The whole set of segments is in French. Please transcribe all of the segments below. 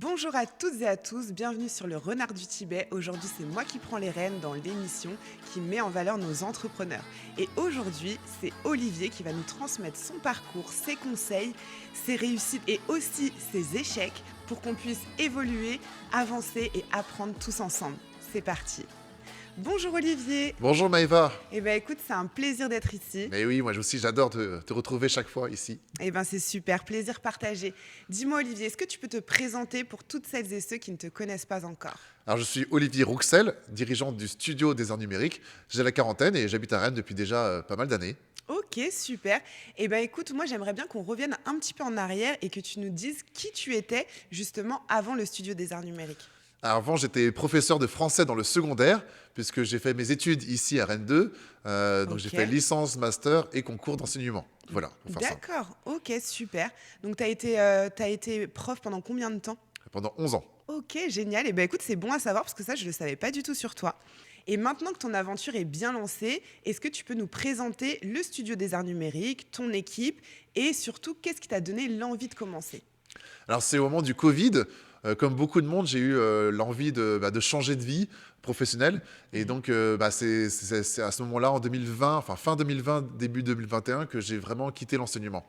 Bonjour à toutes et à tous, bienvenue sur le Renard du Tibet. Aujourd'hui, c'est moi qui prends les rênes dans l'émission qui met en valeur nos entrepreneurs. Et aujourd'hui, c'est Olivier qui va nous transmettre son parcours, ses conseils, ses réussites et aussi ses échecs pour qu'on puisse évoluer, avancer et apprendre tous ensemble. C'est parti. Bonjour Olivier. Bonjour Maëva. Eh bien écoute, c'est un plaisir d'être ici. Mais oui, moi aussi j'adore te retrouver chaque fois ici. Eh bien c'est super, plaisir partagé. Dis-moi Olivier, est-ce que tu peux te présenter pour toutes celles et ceux qui ne te connaissent pas encore ? Alors je suis Olivier Rouxel, dirigeant du studio des arts numériques. J'ai la quarantaine et j'habite à Rennes depuis déjà pas mal d'années. Ok, super. Eh bien écoute, moi j'aimerais bien qu'on revienne un petit peu en arrière et que tu nous dises qui tu étais justement avant le studio des arts numériques. Alors, avant, j'étais professeur de français dans le secondaire, puisque j'ai fait mes études ici à Rennes 2. Donc j'ai fait licence, master et concours d'enseignement. Voilà, pour faire ça. D'accord, ok, super. Donc tu as été prof pendant combien de temps ? Pendant 11 ans. Ok, génial. Eh bien écoute, c'est bon à savoir parce que ça, je ne le savais pas du tout sur toi. Et maintenant que ton aventure est bien lancée, est-ce que tu peux nous présenter le studio des arts numériques, ton équipe et surtout, qu'est-ce qui t'a donné l'envie de commencer ? Alors c'est au moment du Covid. Comme beaucoup de monde, j'ai eu l'envie de changer de vie professionnelle. Et donc, c'est à ce moment-là, en 2020, enfin fin 2020, début 2021, que j'ai vraiment quitté l'enseignement.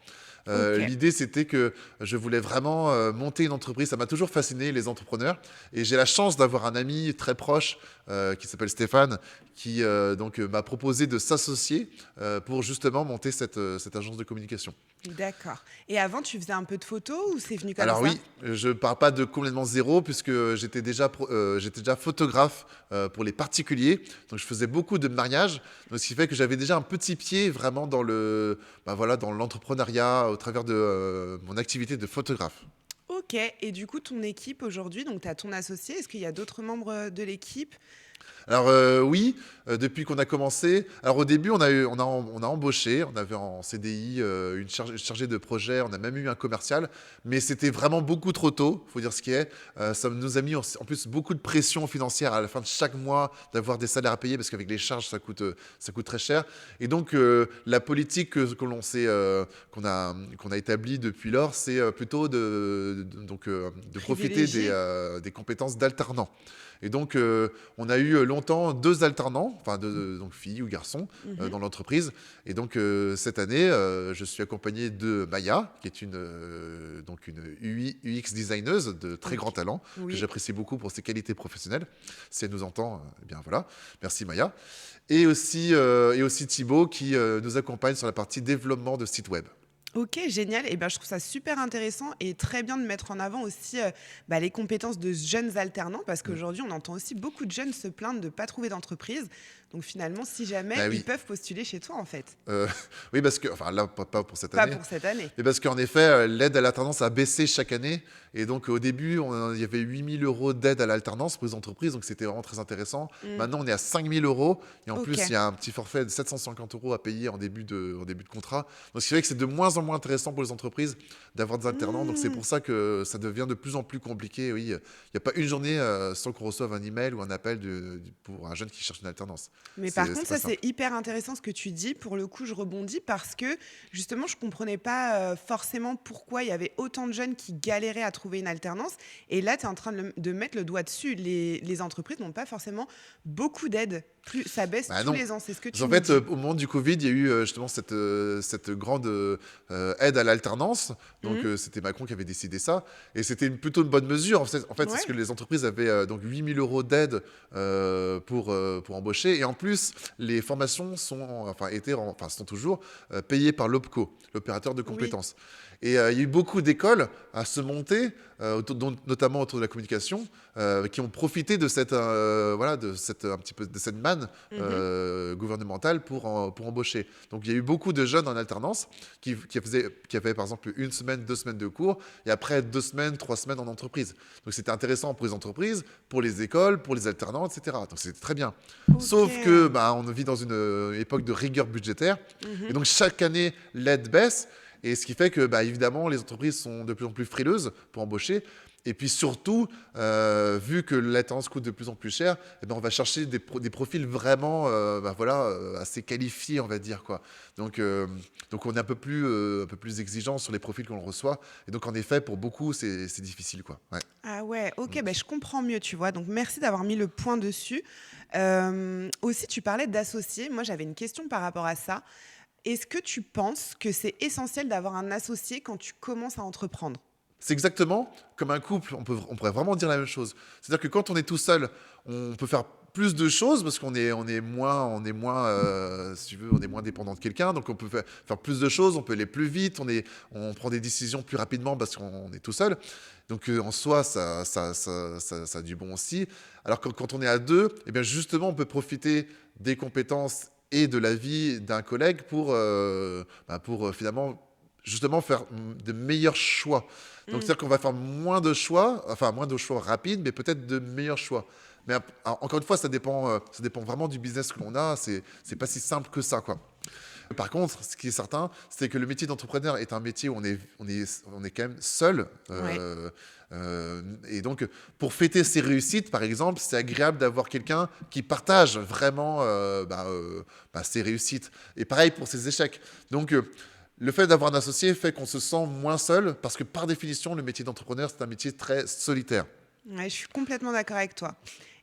L'idée, c'était que je voulais vraiment monter une entreprise. Ça m'a toujours fasciné, les entrepreneurs. Et j'ai la chance d'avoir un ami très proche qui s'appelle Stéphane, qui m'a proposé de s'associer pour justement monter cette agence de communication. D'accord. Et avant, tu faisais un peu de photos ou c'est venu comme ça ? Alors oui, je ne pars pas de complètement zéro puisque j'étais déjà photographe pour les particuliers. Donc je faisais beaucoup de mariages, donc ce qui fait que j'avais déjà un petit pied vraiment dans dans l'entrepreneuriat au travers de mon activité de photographe. Ok. Et du coup, ton équipe aujourd'hui, donc tu as ton associé, est-ce qu'il y a d'autres membres de l'équipe ? Alors oui, depuis qu'on a commencé. Alors au début, on a embauché, on avait en CDI une chargée de projet, on a même eu un commercial, mais c'était vraiment beaucoup trop tôt, faut dire ce qui est. Ça nous a mis en plus beaucoup de pression financière à la fin de chaque mois d'avoir des salaires à payer parce qu'avec les charges, ça coûte très cher. Et donc la politique qu'on a établie depuis lors, c'est plutôt de profiter des compétences d'alternants. Et donc, on a eu longtemps 2 alternants, donc filles ou garçons, dans l'entreprise. Et donc, cette année, je suis accompagné de Maya, qui est une UX designeuse de très grand talent, que j'apprécie beaucoup pour ses qualités professionnelles. Si elle nous entend, eh bien voilà. Merci Maya. Et aussi Thibaut, qui nous accompagne sur la partie développement de site web. Ok, génial. Et ben, je trouve ça super intéressant et très bien de mettre en avant aussi les compétences de jeunes alternants parce qu'aujourd'hui, on entend aussi beaucoup de jeunes se plaindre de ne pas trouver d'entreprise. Donc finalement, si jamais, ils peuvent postuler chez toi en fait. Oui, parce que, enfin là, pas pour cette Pas année. pour cette année. Mais parce qu'en effet, l'aide à l'alternance a baissé chaque année. Et donc au début, il y avait 8 000 € d'aide à l'alternance pour les entreprises. Donc c'était vraiment très intéressant. Maintenant, on est à 5 000 €. Et en plus, il y a un petit forfait de 750 € à payer en début de contrat. Donc ce qui fait que c'est de moins en moins intéressant pour les entreprises d'avoir des alternants. Donc c'est pour ça que ça devient de plus en plus compliqué. Oui, il n'y a pas une journée sans qu'on reçoive un email ou un appel pour un jeune qui cherche une alternance. Mais par contre, ça c'est hyper intéressant ce que tu dis. Pour le coup, je rebondis parce que justement, je ne comprenais pas forcément pourquoi il y avait autant de jeunes qui galéraient à trouver une alternance. Et là, tu es en train de mettre le doigt dessus. Les entreprises n'ont pas forcément beaucoup d'aide. Ça baisse tous les ans, c'est ce que tu dis. En fait, au moment du Covid, il y a eu justement cette grande aide à l'alternance. Donc, c'était Macron qui avait décidé ça. Et c'était plutôt une bonne mesure. En fait, parce que les entreprises avaient donc 8 000 € d'aide pour embaucher. Et en plus, les formations sont toujours payées par l'OPCO, l'opérateur de compétences. Et il y a eu beaucoup d'écoles à se monter, notamment autour de la communication, qui ont profité de cette manne gouvernementale pour embaucher. Donc il y a eu beaucoup de jeunes en alternance qui avaient par exemple 1 semaine, 2 semaines de cours, et après 2 semaines, 3 semaines en entreprise. Donc c'était intéressant pour les entreprises, pour les écoles, pour les alternants, etc. Donc c'était très bien. Sauf que on vit dans une époque de rigueur budgétaire, et donc chaque année l'aide baisse. Et ce qui fait que, évidemment, les entreprises sont de plus en plus frileuses pour embaucher. Et puis surtout, vu que l'alternance coûte de plus en plus cher, eh ben, on va chercher des profils vraiment assez qualifiés, on va dire, quoi. Donc on est un peu plus exigeant sur les profils qu'on reçoit. Et donc en effet, pour beaucoup, c'est difficile, quoi. Ouais. Ah ouais, Mm. OK, je comprends mieux, tu vois? Donc merci d'avoir mis le point dessus. Aussi, tu parlais d'associés. Moi, j'avais une question par rapport à ça. Est-ce que tu penses que c'est essentiel d'avoir un associé quand tu commences à entreprendre? C'est exactement comme un couple, on pourrait vraiment dire la même chose. C'est-à-dire que quand on est tout seul, on peut faire plus de choses parce qu'on est moins, si tu veux, on est moins dépendant de quelqu'un, donc on peut faire plus de choses, on peut aller plus vite, on prend des décisions plus rapidement parce qu'on est tout seul. Donc en soi, ça a du bon aussi. Alors que quand on est à deux, eh bien justement, on peut profiter des compétences et de la vie d'un collègue pour finalement justement faire de meilleurs choix. Donc, Mmh. c'est-à-dire qu'on va faire moins de choix rapides, mais peut-être de meilleurs choix. Mais encore une fois, ça dépend vraiment du business que l'on a. C'est pas si simple que ça, quoi. Par contre, ce qui est certain, c'est que le métier d'entrepreneur est un métier où on est quand même seul. Ouais. Et donc, pour fêter ses réussites, par exemple, c'est agréable d'avoir quelqu'un qui partage vraiment ses réussites. Et pareil pour ses échecs. Donc, le fait d'avoir un associé fait qu'on se sent moins seul parce que par définition, le métier d'entrepreneur, c'est un métier très solitaire. Ouais, je suis complètement d'accord avec toi.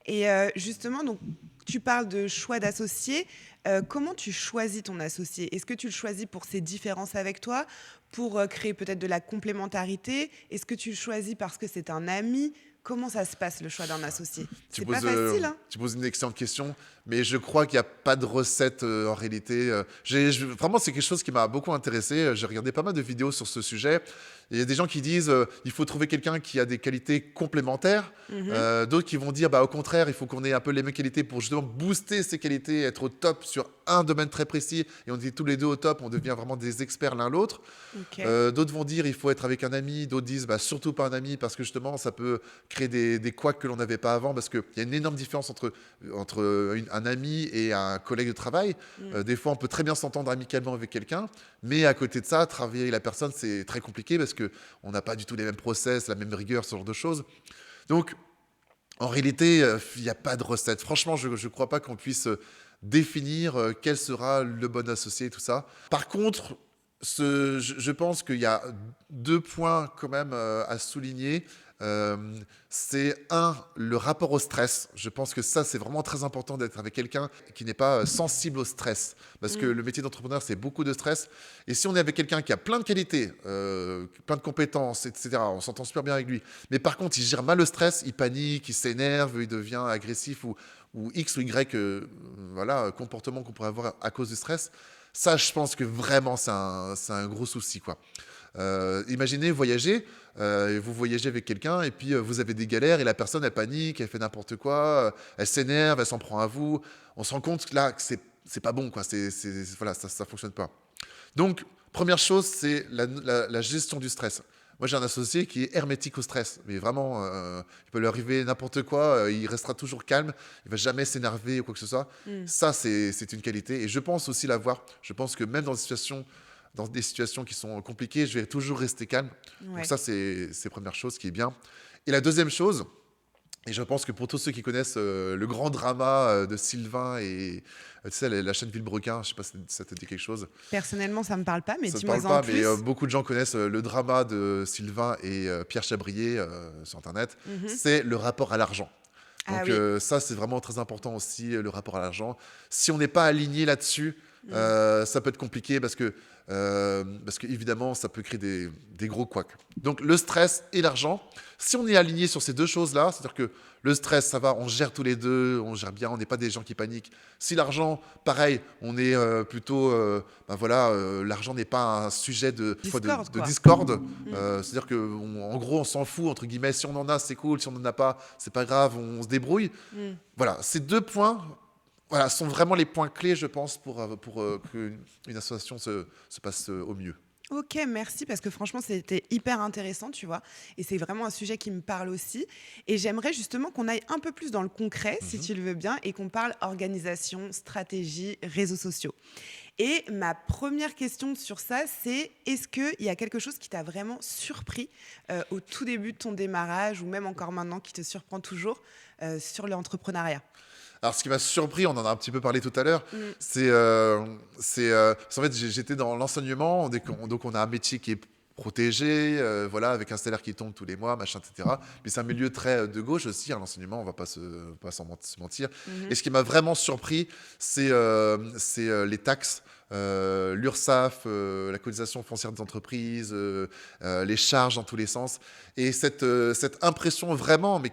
Et justement, donc, tu parles de choix d'associés. Comment tu choisis ton associé? Est-ce que tu le choisis pour ses différences avec toi, pour créer peut-être de la complémentarité? Est-ce que tu le choisis parce que c'est un ami? Comment ça se passe, le choix d'un associé? Tu C'est pas poses, facile, hein? tu poses une excellente question, mais je crois qu'il n'y a pas de recette en réalité. Vraiment, c'est quelque chose qui m'a beaucoup intéressé. J'ai regardé pas mal de vidéos sur ce sujet. Il y a des gens qui disent il faut trouver quelqu'un qui a des qualités complémentaires. Mhm. D'autres qui vont dire au contraire, il faut qu'on ait un peu les mêmes qualités pour justement booster ses qualités, être au top sur un domaine très précis. Et on est tous les deux au top, on devient vraiment des experts l'un l'autre. Ok. D'autres vont dire il faut être avec un ami. D'autres disent surtout pas un ami parce que justement, ça peut créer des couacs que l'on n'avait pas avant parce qu'il y a une énorme différence entre un ami et un collègue de travail. Mm. Des fois, on peut très bien s'entendre amicalement avec quelqu'un, mais à côté de ça, travailler avec la personne, c'est très compliqué parce qu'on n'a pas du tout les mêmes process, la même rigueur, ce genre de choses. Donc, en réalité, il n'y a pas de recette. Franchement, je ne crois pas qu'on puisse définir quel sera le bon associé et tout ça. Par contre, je pense qu'il y a deux points quand même à souligner. Euh, c'est le rapport au stress. Je pense que ça, c'est vraiment très important d'être avec quelqu'un qui n'est pas sensible au stress. Parce que Mm. le métier d'entrepreneur, c'est beaucoup de stress. Et si on est avec quelqu'un qui a plein de qualités, plein de compétences, etc., on s'entend super bien avec lui. Mais par contre, il gère mal le stress, il panique, il s'énerve, il devient agressif ou X ou Y comportement qu'on pourrait avoir à cause du stress. Ça, je pense que vraiment, c'est un gros souci, quoi. Imaginez voyager, vous voyagez avec quelqu'un et puis vous avez des galères et la personne elle panique, elle fait n'importe quoi, elle s'énerve, elle s'en prend à vous. On se rend compte que là que c'est pas bon, quoi. Voilà, ça fonctionne pas. Donc première chose, c'est la gestion du stress. Moi j'ai un associé qui est hermétique au stress, mais vraiment il peut lui arriver n'importe quoi, il restera toujours calme, il va jamais s'énerver ou quoi que ce soit. Mm. Ça c'est une qualité et je pense aussi l'avoir. Je pense que même dans des situations qui sont compliquées, je vais toujours rester calme. Donc Ouais. ça, c'est la première chose qui est bien. Et la deuxième chose, et je pense que pour tous ceux qui connaissent le grand drama de Sylvain et tu sais, la chaîne Villebrequin, je ne sais pas si ça te dit quelque chose. Personnellement, ça me parle pas, mais Ça ne te dis-moi parle en pas, mais plus. beaucoup de gens connaissent le drama de Sylvain et Pierre Chabrier sur Internet. Mhm. C'est le rapport à l'argent. Ah Donc oui. ça, c'est vraiment très important aussi, le rapport à l'argent. Si on n'est pas aligné là-dessus, Mm. ça peut être compliqué parce que évidemment, ça peut créer des gros couacs. Donc le stress et l'argent, si on est aligné sur ces deux choses-là, c'est-à-dire que le stress, ça va, on gère tous les deux, on gère bien, on n'est pas des gens qui paniquent. Si l'argent, pareil, on est plutôt, l'argent n'est pas un sujet Discord, de quoi. discorde. Mm. C'est-à-dire qu'en gros, on s'en fout, entre guillemets, si on en a, c'est cool, si on n'en a pas, c'est pas grave, on se débrouille. Mm. Voilà, ces deux points sont vraiment les points clés, je pense, pour qu'une association se passe au mieux. Ok, merci, parce que franchement, c'était hyper intéressant, tu vois. Et c'est vraiment un sujet qui me parle aussi. Et j'aimerais justement qu'on aille un peu plus dans le concret, si Mhm. tu le veux bien, et qu'on parle organisation, stratégie, réseaux sociaux. Et ma première question sur ça, c'est est-ce qu'il y a quelque chose qui t'a vraiment surpris au tout début de ton démarrage ou même encore maintenant qui te surprend toujours sur l'entrepreneuriat? Alors, ce qui m'a surpris, on en a un petit peu parlé tout à l'heure, Mmh. parce qu'en fait, j'étais dans l'enseignement, donc on a un métier qui est protégé, voilà, avec un salaire qui tombe tous les mois, machin, etc. Mais c'est un milieu très de gauche aussi, hein, l'enseignement, on va pas se mentir. Mmh. Et ce qui m'a vraiment surpris, c'est les taxes. L'URSSAF, la cotisation foncière des entreprises, les charges dans tous les sens. Et cette impression vraiment, mais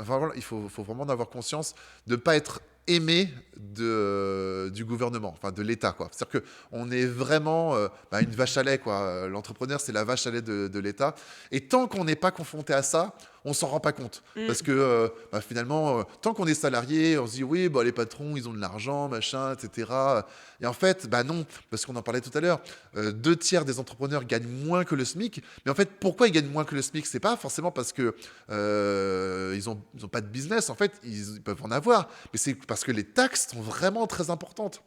enfin, voilà, faut vraiment en avoir conscience, de ne pas être aimé du gouvernement, enfin de l'État, quoi. C'est-à-dire qu'on est vraiment une vache à lait, quoi. L'entrepreneur, c'est la vache à lait de l'État. Et tant qu'on n'est pas confronté à ça, on s'en rend pas compte. Mmh. Parce que finalement, tant qu'on est salarié, on se dit oui, les patrons, ils ont de l'argent, machin, etc. Et en fait, non, parce qu'on en parlait tout à l'heure, 2 tiers des entrepreneurs gagnent moins que le SMIC. Mais en fait, pourquoi ils gagnent moins que le SMIC? C'est pas forcément parce que ils ont pas de business. En fait, ils peuvent en avoir, mais c'est parce que les taxes sont vraiment très importantes.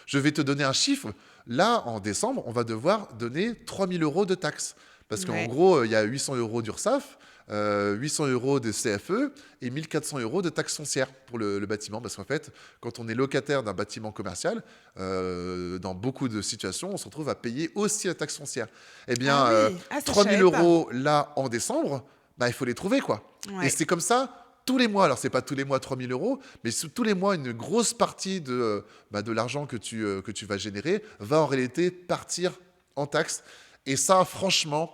Je vais te donner un chiffre. Là, en décembre, on va devoir donner 3 000 euros de taxes. Parce qu'en Ouais. gros, il y a 800 euros d'URSSAF, 800 euros de CFE et 1400 euros de taxes foncières pour le bâtiment. Parce qu'en fait, quand on est locataire d'un bâtiment commercial, dans beaucoup de situations, on se retrouve à payer aussi la taxe foncière. Eh Ah bien, oui, ah ça je 3 000 savais pas. euros là en décembre, il faut les trouver, quoi. Et Ouais. c'est comme ça tous les mois. Alors, c'est pas tous les mois 3 000 euros, mais tous les mois, une grosse partie de l'argent que tu vas générer va en réalité partir en taxes. Et ça, franchement,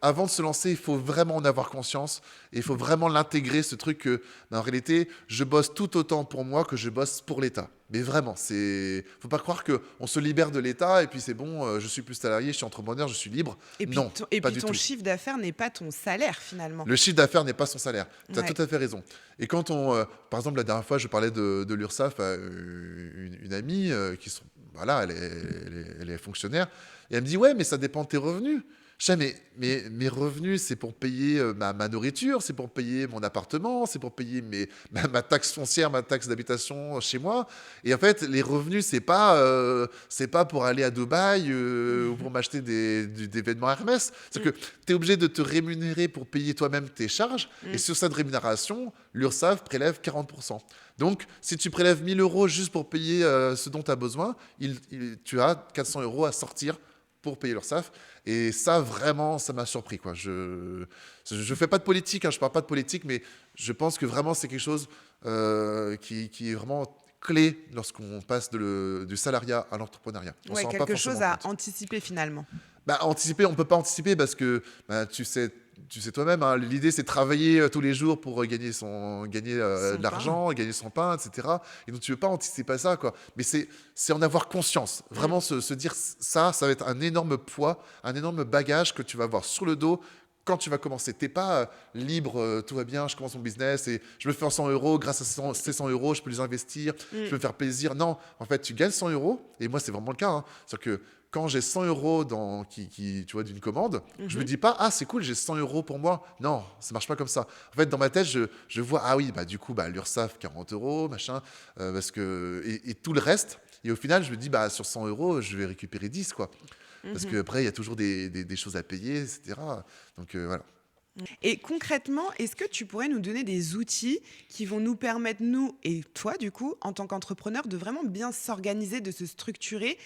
avant de se lancer, il faut vraiment en avoir conscience et il faut vraiment l'intégrer, ce truc que, en réalité, je bosse tout autant pour moi que je bosse pour l'État. Mais vraiment, faut pas croire qu'on se libère de l'État et puis c'est bon, je suis plus salarié, je suis entrepreneur, je suis libre. Et puis Non, et pas puis du ton tout. chiffre d'affaires n'est pas ton salaire finalement. Le chiffre d'affaires n'est pas son salaire. Tu as Ouais. tout à fait raison. Et quand par exemple, la dernière fois, je parlais de l'URSSAF à une amie voilà, elle est fonctionnaire, et elle me dit ouais, mais ça dépend de tes revenus. Je dis, mais mes revenus, c'est pour payer ma nourriture, c'est pour payer mon appartement, c'est pour payer ma taxe foncière, ma taxe d'habitation chez moi. Et en fait, les revenus, c'est pas pour aller à Dubaï ou pour m'acheter des vêtements Hermès. C'est que tu es obligé de te rémunérer pour payer toi-même tes charges. Et sur cette rémunération, l'URSSAF prélève 40%. Donc, si tu prélèves 1 000 euros juste pour payer ce dont tu as besoin, tu as 400 euros à sortir pour payer l'URSSAF. Et ça, vraiment, ça m'a surpris, quoi. Je fais pas de politique, hein, je parle pas de politique, mais je pense que vraiment, c'est quelque chose qui est vraiment clé lorsqu'on passe du salariat à l'entrepreneuriat. On Ouais, s'en rend pas quelque chose forcément à compte. anticiper finalement. Anticiper, on peut pas anticiper parce que tu sais toi-même, hein, l'idée c'est de travailler tous les jours pour gagner Son de pain. l'argent, gagner son pain, etc. Et donc tu veux pas anticiper ça, quoi. Mais c'est en avoir conscience, vraiment se dire ça va être un énorme poids, un énorme bagage que tu vas avoir sur le dos. Quand tu vas commencer, t'es pas libre, tout va bien, je commence mon business et je me fais 100 euros, grâce à ces 100 euros, je peux les investir, je peux me faire plaisir. Non, en fait, tu gagnes 100 euros, et moi, c'est vraiment le cas. Hein. C'est-à-dire que quand j'ai 100 euros tu vois, d'une commande, je me dis pas, ah, c'est cool, j'ai 100 euros pour moi. Non, ça marche pas comme ça. En fait, dans ma tête, je vois, ah oui, du coup, l'URSSAF, 40 euros, machin, parce que, et tout le reste. Et au final, je me dis, sur 100 euros, je vais récupérer 10, quoi. Parce qu'après, il y a toujours des choses à payer, etc. Donc, voilà. Et concrètement, est-ce que tu pourrais nous donner des outils qui vont nous permettre, nous et toi, du coup, en tant qu'entrepreneur, de vraiment bien s'organiser, de se structurer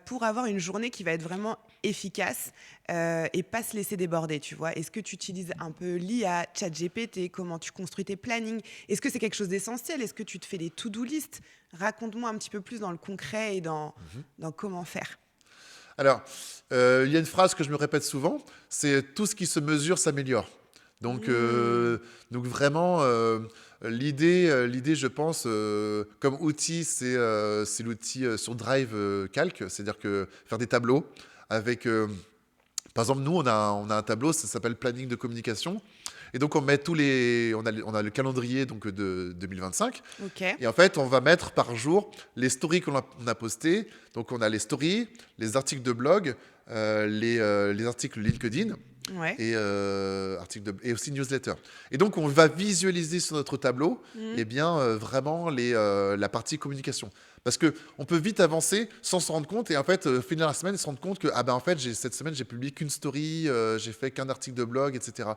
pour avoir une journée qui va être vraiment efficace et pas se laisser déborder, tu vois? Est-ce que tu utilises un peu l'IA, ChatGPT? Comment tu construis tes plannings? Est-ce que c'est quelque chose d'essentiel? Est-ce que tu te fais des to-do list? Raconte-moi un petit peu plus dans le concret et dans comment faire. Alors, il y a une phrase que je me répète souvent, c'est tout ce qui se mesure s'améliore. Donc, Mmh. donc vraiment, l'idée, je pense, comme outil, c'est l'outil sur Drive Calc, c'est-à-dire que faire des tableaux avec, par exemple, nous, on a un tableau, ça s'appelle planning de communication. Et donc, on met on a le calendrier donc, de 2025. Ok. Et en fait, on va mettre par jour les stories on a postées. Donc, on a les stories, les articles de blog, les articles LinkedIn Ouais. et, et aussi newsletter. Et donc, on va visualiser sur notre tableau Mmh. eh bien, vraiment la partie communication. Parce qu'on peut vite avancer sans se rendre compte et en fait, finir la semaine et se rendre compte que ah ben en fait, cette semaine, j'ai publié qu'une story, j'ai fait qu'un article de blog, etc.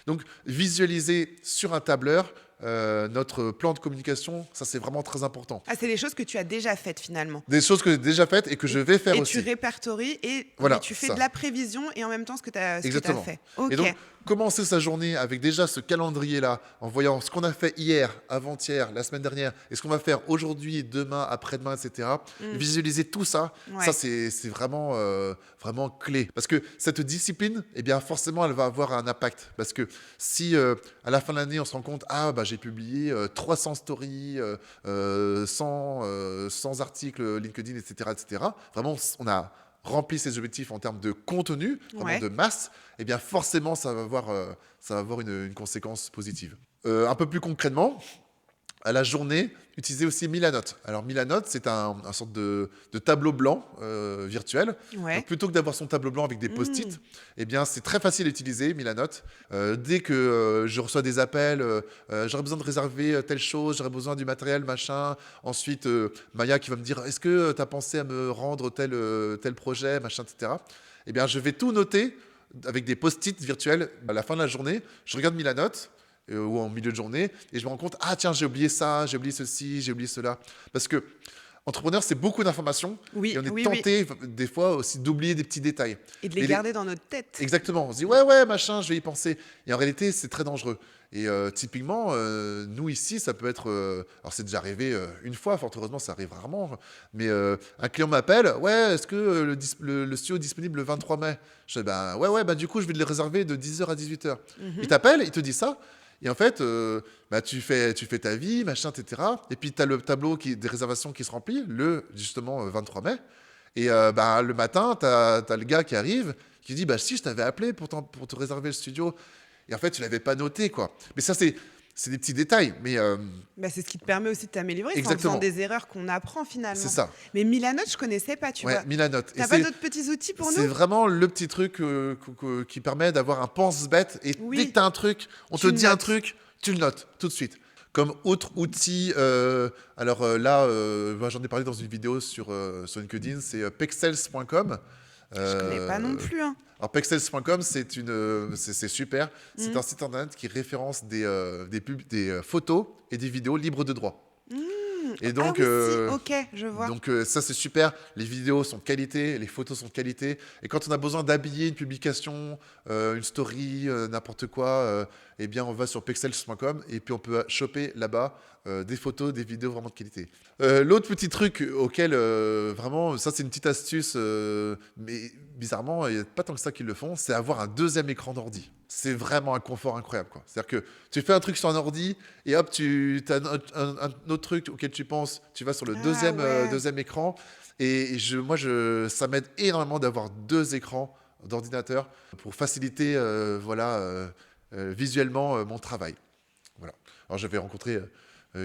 Donc, visualiser sur un tableur notre plan de communication, ça c'est vraiment très important. Ah, c'est des choses que tu as déjà faites finalement. Des choses que j'ai déjà faites et que je vais faire Et aussi. tu répertories et Voilà, mais tu fais ça. de la prévision et en même temps ce que tu as Exactement. fait. Et Ok. donc, commencer sa journée avec déjà ce calendrier-là, en voyant ce qu'on a fait hier, avant-hier, la semaine dernière, et ce qu'on va faire aujourd'hui, demain, après-demain, etc. Visualiser tout ça, Ouais. ça c'est vraiment, vraiment clé. Parce que cette discipline, eh bien forcément, elle va avoir un impact. Parce que si à la fin de l'année, on se rend compte, ah bah j'ai publié 300 stories, 100 articles LinkedIn, etc. Vraiment, on a rempli ses objectifs en termes de contenu, vraiment Ouais. de masse, eh bien forcément, ça va avoir une conséquence positive. Un peu plus concrètement, à la journée, utilisez aussi Milanote. Alors Milanote, c'est un sorte de tableau blanc virtuel. Ouais. Donc, plutôt que d'avoir son tableau blanc avec des post-it, eh bien c'est très facile à utiliser Milanote. Dès que je reçois des appels, j'aurais besoin de réserver telle chose, j'aurais besoin du matériel, machin. Ensuite, Maya qui va me dire, est-ce que tu as pensé à me rendre tel projet, machin, etc. Eh bien je vais tout noter avec des post-it virtuels. À la fin de la journée, je regarde Milanote, ou en milieu de journée, et je me rends compte, ah tiens, j'ai oublié ça, j'ai oublié ceci, j'ai oublié cela. Parce que entrepreneur, c'est beaucoup d'informations, Oui, et on est oui, tenté des fois aussi d'oublier des petits détails. Et de les garder dans notre tête. Exactement, on se dit, ouais, machin, je vais y penser. Et en réalité, c'est très dangereux. Et typiquement, nous ici, ça peut être... alors c'est déjà arrivé une fois, fort heureusement, ça arrive rarement, mais un client m'appelle, ouais, est-ce que le studio est disponible le 23 mai? Je dis, bah, ouais, bah, du coup, je vais le réserver de 10h à 18h. Il t'appelle, il te dit ça, et en fait, bah, tu fais ta vie, machin, etc. Et puis, tu as le tableau des réservations qui se remplit, justement, 23 mai. Et bah, le matin, tu as le gars qui arrive, qui dit, bah si, je t'avais appelé pour te réserver le studio. Et en fait, tu l'avais pas noté, quoi. Mais ça, c'est des petits détails. Mais Bah, c'est ce qui te permet aussi de t'améliorer. C'est en Exactement. faisant des erreurs qu'on apprend finalement. c'est ça. Mais Milanote, je connaissais pas, tu Ouais, vois. Milanote. Et T'as pas d'autres petits outils pour c'est nous? vraiment le petit truc qui permet d'avoir un pense-bête. Et Oui. dès que tu as un truc, on Tu te le dit un notes. truc, tu le notes tout de suite. Comme autre outil, là, moi, j'en ai parlé dans une vidéo sur LinkedIn, c'est pexels.com. Je connais pas non plus. Hein. Alors pexels.com, c'est super. C'est un site internet qui référence des photos et des vidéos libres de droit. Et donc, ah oui, si, ok, je vois. donc ça c'est super. Les vidéos sont de qualité, les photos sont de qualité. Et quand on a besoin d'habiller une publication, une story, n'importe quoi, eh bien on va sur pexels.com et puis on peut choper là-bas des photos, des vidéos vraiment de qualité. L'autre petit truc auquel vraiment, ça c'est une petite astuce, mais bizarrement il n'y a pas tant que ça qui le font, c'est avoir un deuxième écran d'ordi. C'est vraiment un confort incroyable, quoi. C'est-à-dire que tu fais un truc sur un ordi et hop, tu as un autre truc auquel tu penses, tu vas sur le deuxième écran. Et ça m'aide énormément d'avoir deux écrans d'ordinateur pour faciliter visuellement mon travail. Voilà. Alors j'avais rencontré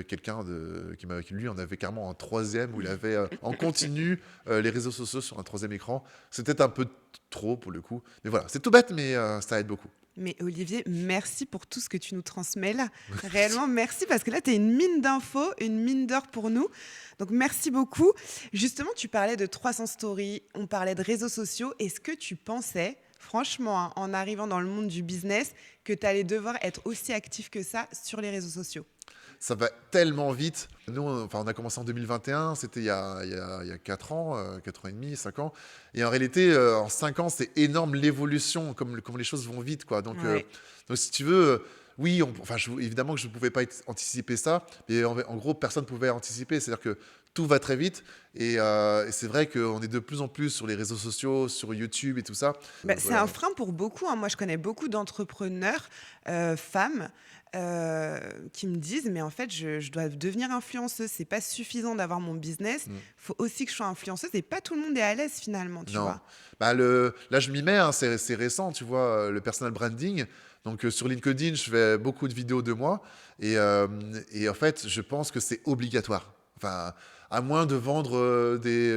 quelqu'un qui lui en avait carrément un troisième où il avait en continu les réseaux sociaux sur un troisième écran. C'était un peu trop pour le coup. Mais voilà, c'est tout bête, mais ça aide beaucoup. Mais Olivier, merci pour tout ce que tu nous transmets là. Réellement, merci parce que là, tu es une mine d'infos, une mine d'or pour nous. Donc, merci beaucoup. Justement, tu parlais de 300 stories, on parlait de réseaux sociaux. Est-ce que tu pensais, franchement, hein, en arrivant dans le monde du business, que tu allais devoir être aussi actif que ça sur les réseaux sociaux? Ça va tellement vite. Nous, on a commencé en 2021, c'était il y a 4 ans, 4 ans et demi, 5 ans. Et en réalité, en 5 ans, c'est énorme l'évolution, comme les choses vont vite, quoi. Donc, Ouais. donc si tu veux, oui, évidemment que je ne pouvais pas anticiper ça, mais en gros, personne ne pouvait anticiper. C'est-à-dire que tout va très vite. Et c'est vrai qu'on est de plus en plus sur les réseaux sociaux, sur YouTube et tout ça. Bah, c'est Voilà. un frein pour beaucoup. Hein. Moi, je connais beaucoup d'entrepreneurs, femmes, qui me disent, mais en fait, je dois devenir influenceuse. C'est pas suffisant d'avoir mon business. Il faut aussi que je sois influenceuse. Et pas tout le monde est à l'aise finalement, tu Non. vois. Bah, là, je m'y mets, hein, c'est récent, tu vois, le personal branding. Donc, sur LinkedIn, je fais beaucoup de vidéos de moi. Et en fait, je pense que c'est obligatoire. Enfin, à moins de vendre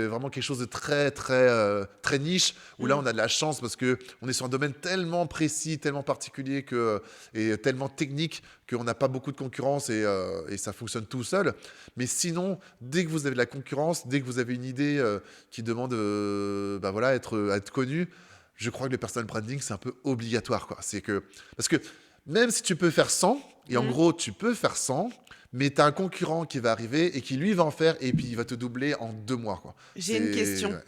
vraiment quelque chose de très niche, où là, Mm. on a de la chance parce qu'on est sur un domaine tellement précis, tellement particulier et tellement technique qu'on n'a pas beaucoup de concurrence et ça fonctionne tout seul. Mais sinon, dès que vous avez de la concurrence, dès que vous avez une idée qui demande voilà, à être connue, je crois que le personal branding, c'est un peu obligatoire, quoi. Parce que même si tu peux faire 100, et en Mm. gros, tu peux faire 100, mais tu as un concurrent qui va arriver et qui, lui, va en faire, et puis il va te doubler en 2 mois, quoi. J'ai une question. Ouais.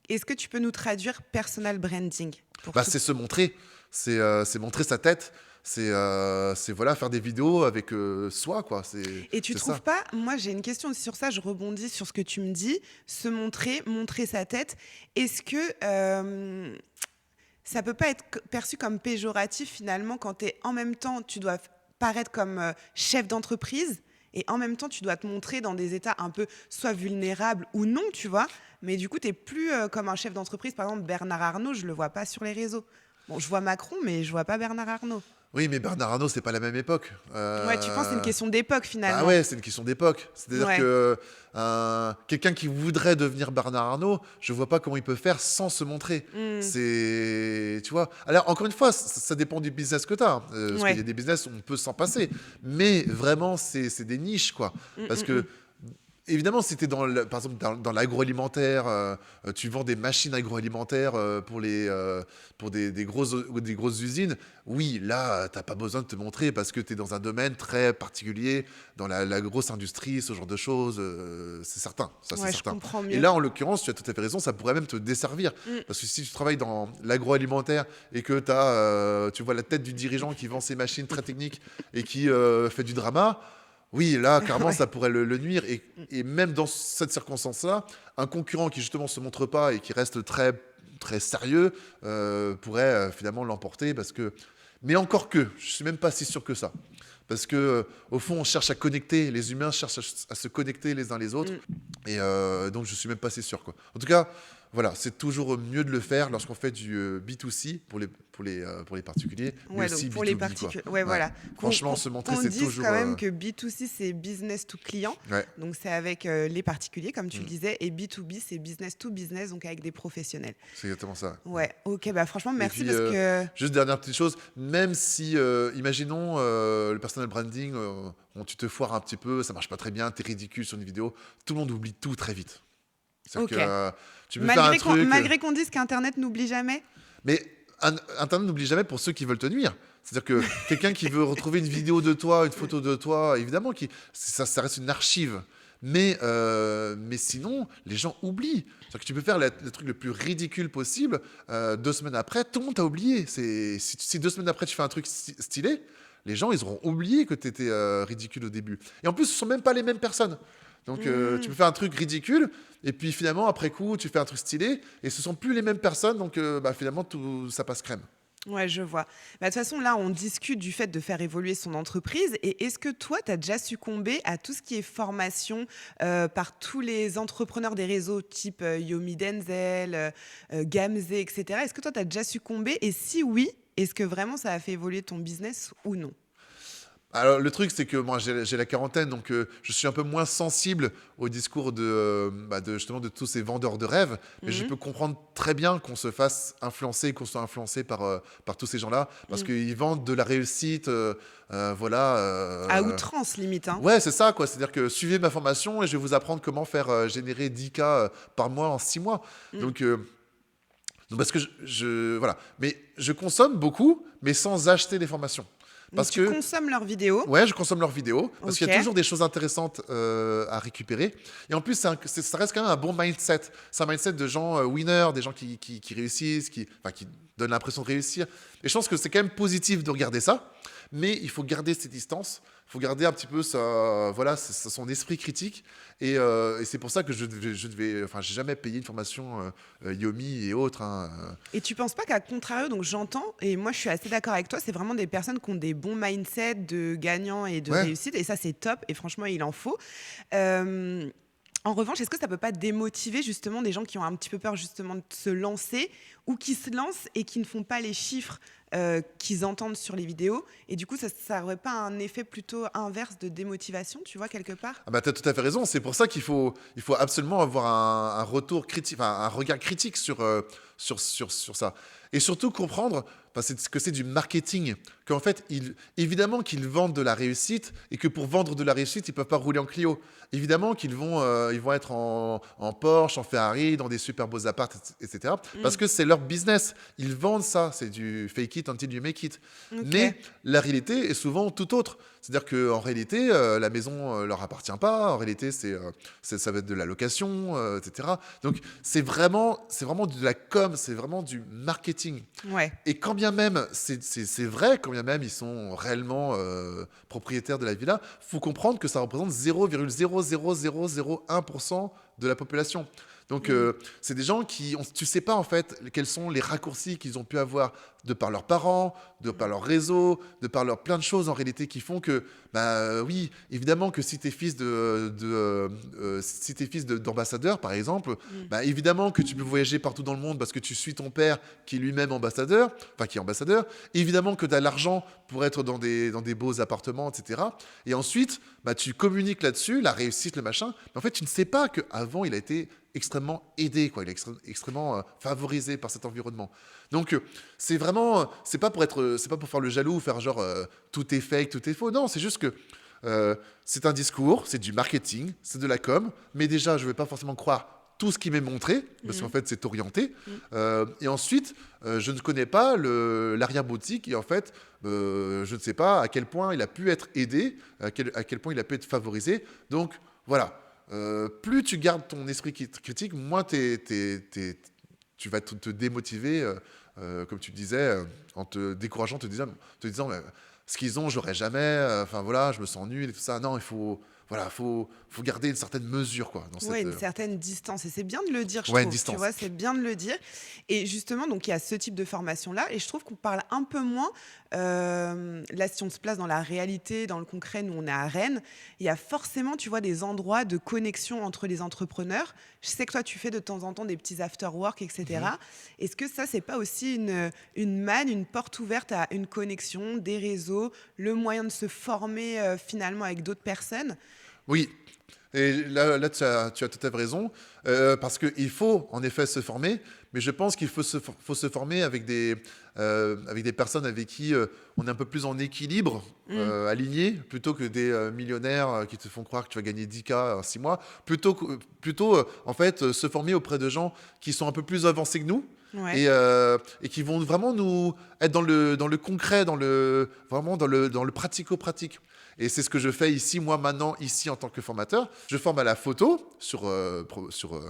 Est-ce que tu peux nous traduire personal branding pour Bah, tout. c'est se montrer, c'est montrer sa tête, c'est voilà, faire des vidéos avec soi, quoi. Et tu C'est trouves ça. pas, moi j'ai une question aussi sur ça, je rebondis sur ce que tu me dis, se montrer, montrer sa tête. Est-ce que ça peut pas être perçu comme péjoratif finalement quand t'es en même temps, tu dois paraître comme chef d'entreprise et en même temps tu dois te montrer dans des états un peu soit vulnérables ou non, tu vois. Mais du coup, t'es plus comme un chef d'entreprise. Par exemple, Bernard Arnault, je le vois pas sur les réseaux. Bon, je vois Macron, mais je vois pas Bernard Arnault. Oui, mais Bernard Arnault, c'est pas la même époque. Ouais, tu penses que c'est une question d'époque Bah finalement. ouais, c'est une question d'époque. C'est-à-dire Ouais. que quelqu'un qui voudrait devenir Bernard Arnault, je vois pas comment il peut faire sans se montrer. Hmm. Tu vois. Alors encore une fois, ça dépend du business que tu as, parce qu'il y Ouais. a des business où on peut s'en passer, mais vraiment c'est des niches, quoi. Hmm, Parce hmm, que hmm. évidemment, si tu es par exemple dans l'agroalimentaire, tu vends des machines agroalimentaires pour des grosses usines, oui, là, tu n'as pas besoin de te montrer parce que tu es dans un domaine très particulier, dans la grosse industrie, ce genre de choses, c'est certain, ça c'est Ouais, je certain. comprends Et mieux. là, en l'occurrence, tu as tout à fait raison, ça pourrait même te desservir. Hmm. Parce que si tu travailles dans l'agroalimentaire et que tu vois la tête du dirigeant qui vend ses machines très techniques et qui fait du drama, oui, là, clairement, Ouais. ça pourrait le nuire. Et même dans cette circonstance-là, un concurrent qui justement se montre pas et qui reste très, très sérieux pourrait finalement l'emporter. Mais encore que, je suis même pas si sûr que ça. Parce que au fond, on cherche à connecter, les humains cherchent à se connecter les uns les autres. Hmm. Et donc, je suis même pas si sûr, quoi. En tout cas, voilà, c'est toujours mieux de le faire lorsqu'on fait du B2C pour les particuliers, mais Ouais, donc aussi pour les B2B, quoi. particuliers. Ouais, Ouais. voilà. Franchement, se montrer, Qu'on c'est dise toujours. quand même que B2C, c'est business to client. Ouais. Donc, c'est avec les particuliers, comme tu le Mm. disais. Et B2B, c'est business to business, donc avec des professionnels. C'est exactement ça. Ouais, ok. Bah, franchement, Et merci puis, parce que. juste dernière petite chose, même si, imaginons, le personal branding, tu te foires un petit peu, ça marche pas très bien, t'es ridicule sur une vidéo, tout le monde oublie tout très vite. C'est-à-dire Ok. que tu peux faire un truc, Malgré qu'on dise qu'Internet n'oublie jamais. mais Internet n'oublie jamais pour ceux qui veulent te nuire. C'est-à-dire que quelqu'un qui veut retrouver une vidéo de toi, une photo de toi, évidemment, ça reste une archive. Mais sinon, les gens oublient. C'est-à-dire que tu peux faire le truc le plus ridicule possible. 2 semaines après, tout le monde t'a oublié. Si 2 semaines après, tu fais un truc stylé, les gens, ils auront oublié que tu étais ridicule au début. Et en plus, ce ne sont même pas les mêmes personnes. Donc, tu peux faire un truc ridicule, et puis finalement, après coup, tu fais un truc stylé, et ce ne sont plus les mêmes personnes, donc finalement, tout ça passe crème. Ouais, je vois. Bah, de toute façon, là, on discute du fait de faire évoluer son entreprise. Et est-ce que toi, tu as déjà succombé à tout ce qui est formation par tous les entrepreneurs des réseaux type Yomi Denzel, Gamze, etc. Est-ce que toi, tu as déjà succombé? Et si oui, est-ce que vraiment ça a fait évoluer ton business ou non? Alors, le truc, c'est que moi, j'ai la quarantaine, donc je suis un peu moins sensible au discours justement de tous ces vendeurs de rêves. Mais je Mhm. peux comprendre très bien qu'on se fasse influencer, qu'on soit influencé par tous ces gens-là, parce Mhm. qu'ils vendent de la réussite, voilà. À outrance, limite. Hein. Ouais, c'est ça, quoi. C'est-à-dire que suivez ma formation et je vais vous apprendre comment faire générer 10K par mois en 6 mois. Mhm. Donc, parce que voilà. Mais je consomme beaucoup, mais sans acheter des formations. Donc, Parce tu que consommes leurs vidéos. Ouais, je consomme leurs vidéos parce qu'il y a Ok. toujours des choses intéressantes à récupérer. Et en plus, ça reste quand même un bon mindset. C'est un mindset de gens winners, des gens qui réussissent, qui donnent l'impression de réussir. Et je pense que c'est quand même positif de regarder ça, mais il faut garder ses distances. Il faut garder un petit peu son esprit critique. Et c'est pour ça que enfin, j'ai jamais payé une formation Yomi et autres, hein. Et tu penses pas qu'à contrario, donc j'entends, et moi je suis assez d'accord avec toi, c'est vraiment des personnes qui ont des bons mindsets de gagnants et de Ouais. réussite, et ça c'est top, et franchement il en faut. Euh, En revanche, est-ce que ça peut pas démotiver justement des gens qui ont un petit peu peur justement de se lancer ou qui se lancent et qui ne font pas les chiffres qu'ils entendent sur les vidéos et du coup, ça aurait pas un effet plutôt inverse de démotivation, tu vois, quelque part? Ah bah, tu as tout à fait raison. C'est pour ça qu'il faut absolument avoir un retour critique, enfin, un regard critique sur ça. Et surtout comprendre ce que c'est du marketing. Qu'en fait, évidemment qu'ils vendent de la réussite et que pour vendre de la réussite, ils ne peuvent pas rouler en Clio. Évidemment qu'ils vont être en Porsche, en Ferrari, dans des super beaux apparts, etc. Parce Mmh. que c'est leur business. Ils vendent ça. C'est du fake it until you make it. OK. Mais la réalité est souvent tout autre. C'est-à-dire qu'en réalité, la maison leur appartient pas. En réalité, ça va être de la location, etc. Donc, c'est vraiment de la com, c'est vraiment du marketing. Ouais. Et quand bien même c'est vrai, quand bien même ils sont réellement propriétaires de la villa, faut comprendre que ça représente 0,00001% de la population. Donc Mmh. c'est des gens tu sais pas en fait quels sont les raccourcis qu'ils ont pu avoir de par leurs parents, de par leur réseau, de par leur plein de choses en réalité qui font que oui, évidemment que si t'es fils d'ambassadeur par exemple, Mmh. évidemment que tu peux voyager partout dans le monde parce que tu suis ton père qui est lui-même ambassadeur, enfin qui est ambassadeur. Évidemment que tu as l'argent pour être dans des beaux appartements, etc. Et ensuite, tu communiques là-dessus, la réussite, le machin. Mais en fait, tu ne sais pas qu'avant, il a été extrêmement aidé, quoi. Il est extrêmement favorisé par cet environnement. Donc, c'est pas c'est pas pour faire le jaloux ou faire genre tout est fake, tout est faux. Non, c'est juste que c'est un discours, c'est du marketing, c'est de la com. Mais déjà, je ne vais pas forcément croire tout ce qui m'est montré, parce qu'en Mmh. fait, c'est orienté. Mmh. Et ensuite, je ne connais pas l'arrière-boutique et en fait, je ne sais pas à quel point il a pu être aidé, à quel point il a pu être favorisé. Donc, voilà. Plus tu gardes ton esprit critique, moins tu vas te démotiver, comme tu disais, en te décourageant, te disant mais, ce qu'ils ont, j'aurais jamais. Enfin voilà, je me sens nul et tout ça. Non, faut garder une certaine mesure quoi dans Ouais, cette. une certaine distance et c'est bien de le dire, je Ouais, une trouve, tu distance. vois? C'est bien de le dire et justement, donc il y a ce type de formation-là et je trouve qu'on parle un peu moins, là, si on se place dans la réalité, dans le concret, nous, on est à Rennes, il y a forcément, tu vois, des endroits de connexion entre les entrepreneurs. Je sais que toi, tu fais de temps en temps des petits after work et Mhm. cetera. Est-ce que ça, c'est pas aussi une manne, une porte ouverte à une connexion, des réseaux, le moyen de se former, finalement avec d'autres personnes? Oui, et là tu as tout à fait raison, parce qu'il faut en effet se former, mais je pense qu'il faut se former avec des personnes avec qui on est un peu plus en équilibre, Mmh. alignés, plutôt que des millionnaires qui te font croire que tu vas gagner 10K en 6 mois, en fait se former auprès de gens qui sont un peu plus avancés que nous. Ouais. Et qui vont vraiment nous être dans le concret, vraiment dans le pratico-pratique. Et c'est ce que je fais ici, moi, maintenant, ici, en tant que formateur. Je forme à la photo sur Photoshop,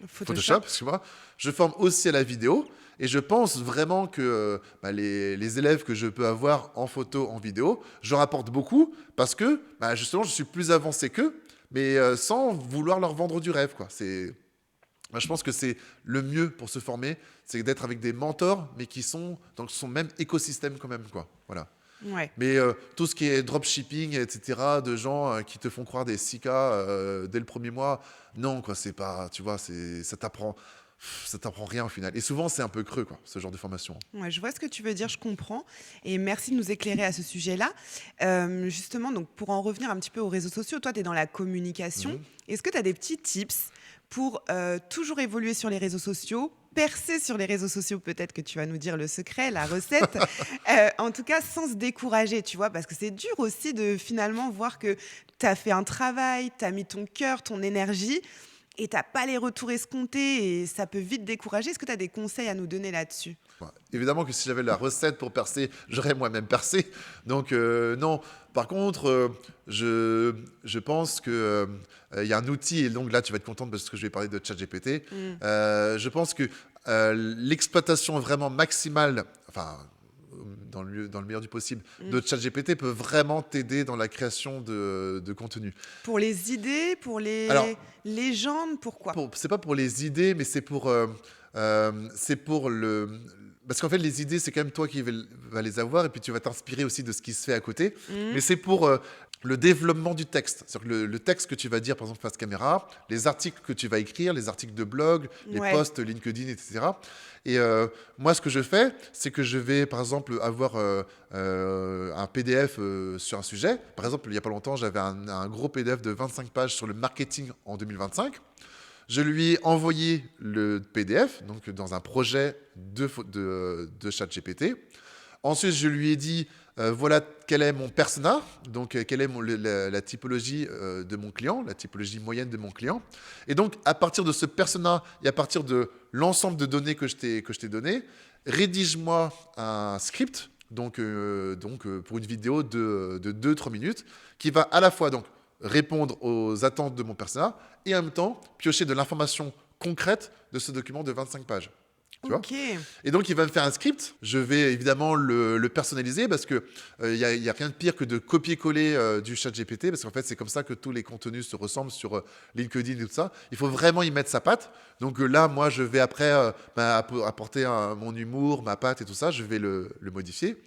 Photoshop? excuse-moi. Je forme aussi à la vidéo. Et je pense vraiment que les élèves que je peux avoir en photo, en vidéo, je leur apporte beaucoup parce que, justement, je suis plus avancé qu'eux, mais sans vouloir leur vendre du rêve, quoi. Moi, je pense que c'est le mieux pour se former, c'est d'être avec des mentors, mais qui sont dans son même écosystème quand même, quoi. Voilà. Ouais. Mais tout ce qui est dropshipping, etc., de gens qui te font croire des 6K dès le premier mois, non, quoi, c'est pas, tu vois, ça t'apprend rien au final. Et souvent, c'est un peu creux, quoi, ce genre de formation. Ouais, je vois ce que tu veux dire, je comprends. Et merci de nous éclairer à ce sujet-là. Justement, donc pour en revenir un petit peu aux réseaux sociaux, toi, tu es dans la communication. Mhm. Est-ce que tu as des petits tips pour toujours évoluer sur les réseaux sociaux, percer sur les réseaux sociaux? Peut-être que tu vas nous dire le secret, la recette. En tout cas, sans se décourager, tu vois, parce que c'est dur aussi de finalement voir que tu as fait un travail, tu as mis ton cœur, ton énergie. Et t'as pas les retours escomptés et ça peut vite décourager. Est-ce que tu as des conseils à nous donner là-dessus? Ouais. Évidemment que si j'avais la recette pour percer, j'aurais moi-même percé. Donc non. Par contre, je pense que il y a un outil, et donc là tu vas être contente parce que je vais parler de ChatGPT. Mm. Je pense que l'exploitation vraiment maximale, enfin dans le meilleur du possible, Mm. de ChatGPT peut vraiment t'aider dans la création de contenu. Pour les idées, pour Alors, les légendes, pourquoi? c'est pas pour les idées, mais c'est pour Parce qu'en fait, les idées, c'est quand même toi qui va les avoir, et puis tu vas t'inspirer aussi de ce qui se fait à côté. Mais c'est pour le développement du texte. C'est-à-dire que le texte que tu vas dire, par exemple, face caméra, les articles que tu vas écrire, les articles de blog, les Ouais. posts LinkedIn, etc. Et moi, ce que je fais, c'est que je vais, par exemple, avoir un PDF sur un sujet. Par exemple, il n'y a pas longtemps, j'avais un gros PDF de 25 pages sur le marketing en 2025. Je lui ai envoyé le PDF, donc dans un projet de ChatGPT. Ensuite, je lui ai dit, voilà quel est mon persona, donc quelle est la typologie de mon client, la typologie moyenne de mon client. Et donc, à partir de ce persona et à partir de l'ensemble de données que je t'ai donné, rédige-moi un script, donc, pour une vidéo de 2-3 minutes, qui va à la fois donc répondre aux attentes de mon persona et en même temps piocher de l'information concrète de ce document de 25 pages. Tu vois. Ok. Et donc, il va me faire un script. Je vais évidemment le personnaliser parce qu'il n'y a rien de pire que de copier-coller du chat GPT, parce qu'en fait, c'est comme ça que tous les contenus se ressemblent sur LinkedIn et tout ça. Il faut vraiment y mettre sa patte. Donc là, moi, je vais après apporter mon humour, ma patte et tout ça. Je vais le modifier.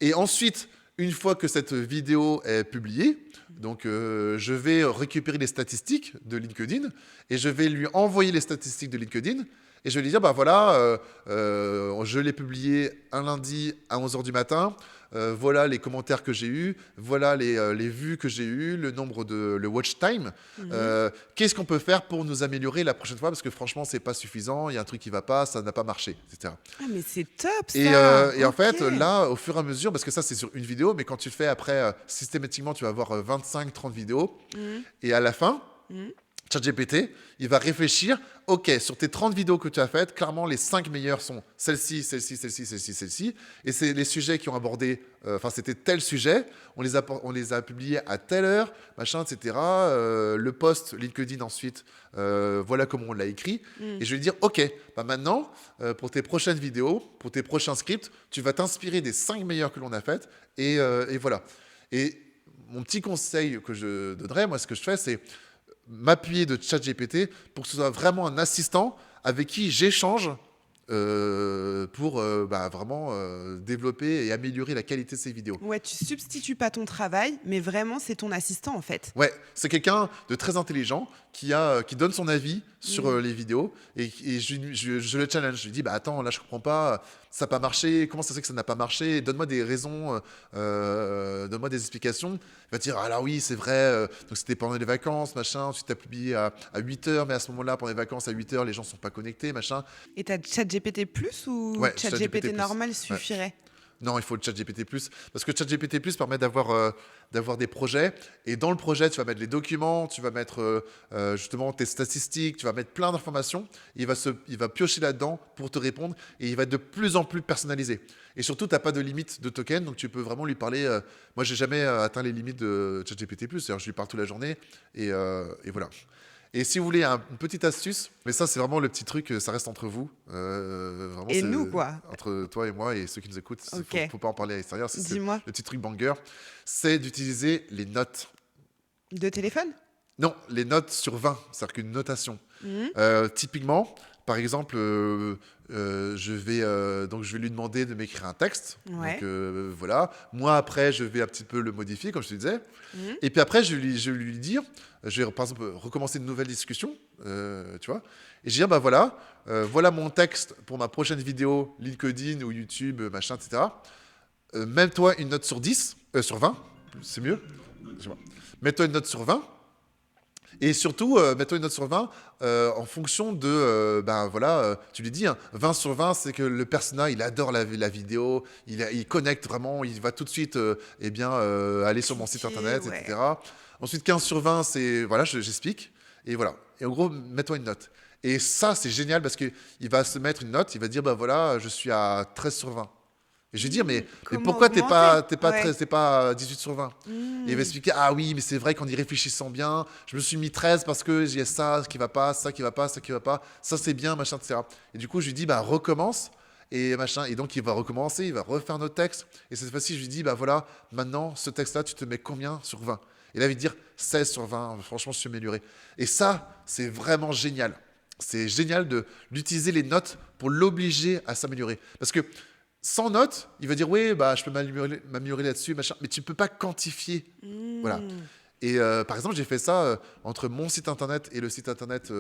Et ensuite, une fois que cette vidéo est publiée, donc je vais récupérer les statistiques de LinkedIn et je vais lui envoyer les statistiques de LinkedIn. Et je vais lui dire, bah voilà, je l'ai publié un lundi à 11h du matin. Voilà les commentaires que j'ai eus. Voilà les vues que j'ai eues, le watch time. Qu'est-ce qu'on peut faire pour nous améliorer la prochaine fois? Parce que franchement, c'est pas suffisant. Il y a un truc qui va pas, ça n'a pas marché, etc. Ah, mais c'est top ça. Et en Ok. fait, là, au fur et à mesure, parce que ça, c'est sur une vidéo, mais quand tu fais après, systématiquement, tu vas avoir 25-30 vidéos. Et à la fin, ChatGPT, il va réfléchir, ok, sur tes 30 vidéos que tu as faites, clairement, les 5 meilleures sont celle-ci, celle-ci, celle-ci, celle-ci, celle-ci. Et c'est les sujets qui ont abordé, c'était tel sujet, on les a publiés à telle heure, machin, etc. Le post LinkedIn ensuite, voilà comment on l'a écrit. Et je vais lui dire, ok, bah maintenant, pour tes prochaines vidéos, pour tes prochains scripts, tu vas t'inspirer des 5 meilleures que l'on a faites. Et voilà. Et mon petit conseil que je donnerais, moi, ce que je fais, c'est m'appuyer de ChatGPT pour que ce soit vraiment un assistant avec qui j'échange pour vraiment développer et améliorer la qualité de ces vidéos. Ouais, tu substitues pas ton travail, mais vraiment c'est ton assistant en fait. Ouais, c'est quelqu'un de très intelligent qui donne son avis sur les vidéos et je le challenge. Je lui dis, bah attends, là je comprends pas, ça n'a pas marché, comment ça se fait que ça n'a pas marché? Donne-moi des raisons, donne-moi des explications. Il va dire, ah là oui, c'est vrai, donc c'était pendant les vacances, machin, tu t'as publié à 8h, mais à ce moment-là, pendant les vacances, à 8h, les gens ne sont pas connectés, machin. Et t'as ChatGPT Plus ou Ouais, ChatGPT ChatGPT+. normal Ouais. suffirait? Non, il faut le ChatGPT+, parce que ChatGPT+, permet d'avoir des projets, et dans le projet, tu vas mettre les documents, tu vas mettre justement tes statistiques, tu vas mettre plein d'informations, et il va piocher là-dedans pour te répondre, et il va être de plus en plus personnalisé. Et surtout, tu n'as pas de limite de token, donc tu peux vraiment lui parler. Moi, j'ai jamais atteint les limites de ChatGPT+, c'est-à-dire je lui parle toute la journée, et voilà. Et si vous voulez une petite astuce, mais ça c'est vraiment le petit truc, ça reste entre vous. Vraiment, Et c'est nous, quoi. entre toi et moi et ceux qui nous écoutent. Ok. Faut pas en parler à l'extérieur. C'est Dis-moi. le petit truc banger, c'est d'utiliser les notes. De téléphone? Non, les notes sur 20, c'est-à-dire qu'une notation. Typiquement, par exemple, je vais lui demander de m'écrire un texte. Ouais. Donc voilà. Moi après, je vais un petit peu le modifier, comme je te disais. Et puis après, je vais lui dire, je vais par exemple recommencer une nouvelle discussion, tu vois. Et je vais dire, bah voilà, voilà mon texte pour ma prochaine vidéo LinkedIn ou YouTube, machin, etc. Mets-toi une note sur 10, sur 20, c'est mieux. Mets-toi une note sur 20. Et surtout, mets-toi une note sur 20 en fonction de, tu lui dis, 20 sur 20, c'est que le personnage, il adore la vidéo, il connecte vraiment, il va tout de suite aller sur mon site internet, ouais. etc. Ensuite, 15 sur 20, c'est, voilà, j'explique. Et voilà. Et en gros, mets-toi une note. Et ça, c'est génial parce qu'il va se mettre une note, il va dire, bah voilà, je suis à 13 sur 20. Et je vais dire, mais Comment pourquoi t'es pas augmenter? 13, t'es pas 18 sur 20? Et il va expliquer, ah oui, mais c'est vrai qu'en y réfléchissant bien, je me suis mis 13 parce que j'ai ça qui va pas, ça qui va pas, ça qui va pas, ça c'est bien, machin, etc. Et du coup, je lui dis, bah recommence, et machin. Et donc, il va recommencer, il va refaire notre texte. Et cette fois-ci, je lui dis, bah voilà, maintenant, ce texte-là, tu te mets combien sur 20? Et là, il va dire 16 sur 20, franchement, je suis amélioré. Et ça, c'est vraiment génial. c'est génial d'utiliser les notes pour l'obliger à s'améliorer. Parce que sans notes, il va dire oui, bah, je peux m'améliorer là-dessus, machin, mais tu ne peux pas quantifier. Voilà. Mmh. Et par exemple, j'ai fait ça entre mon site internet et le site internet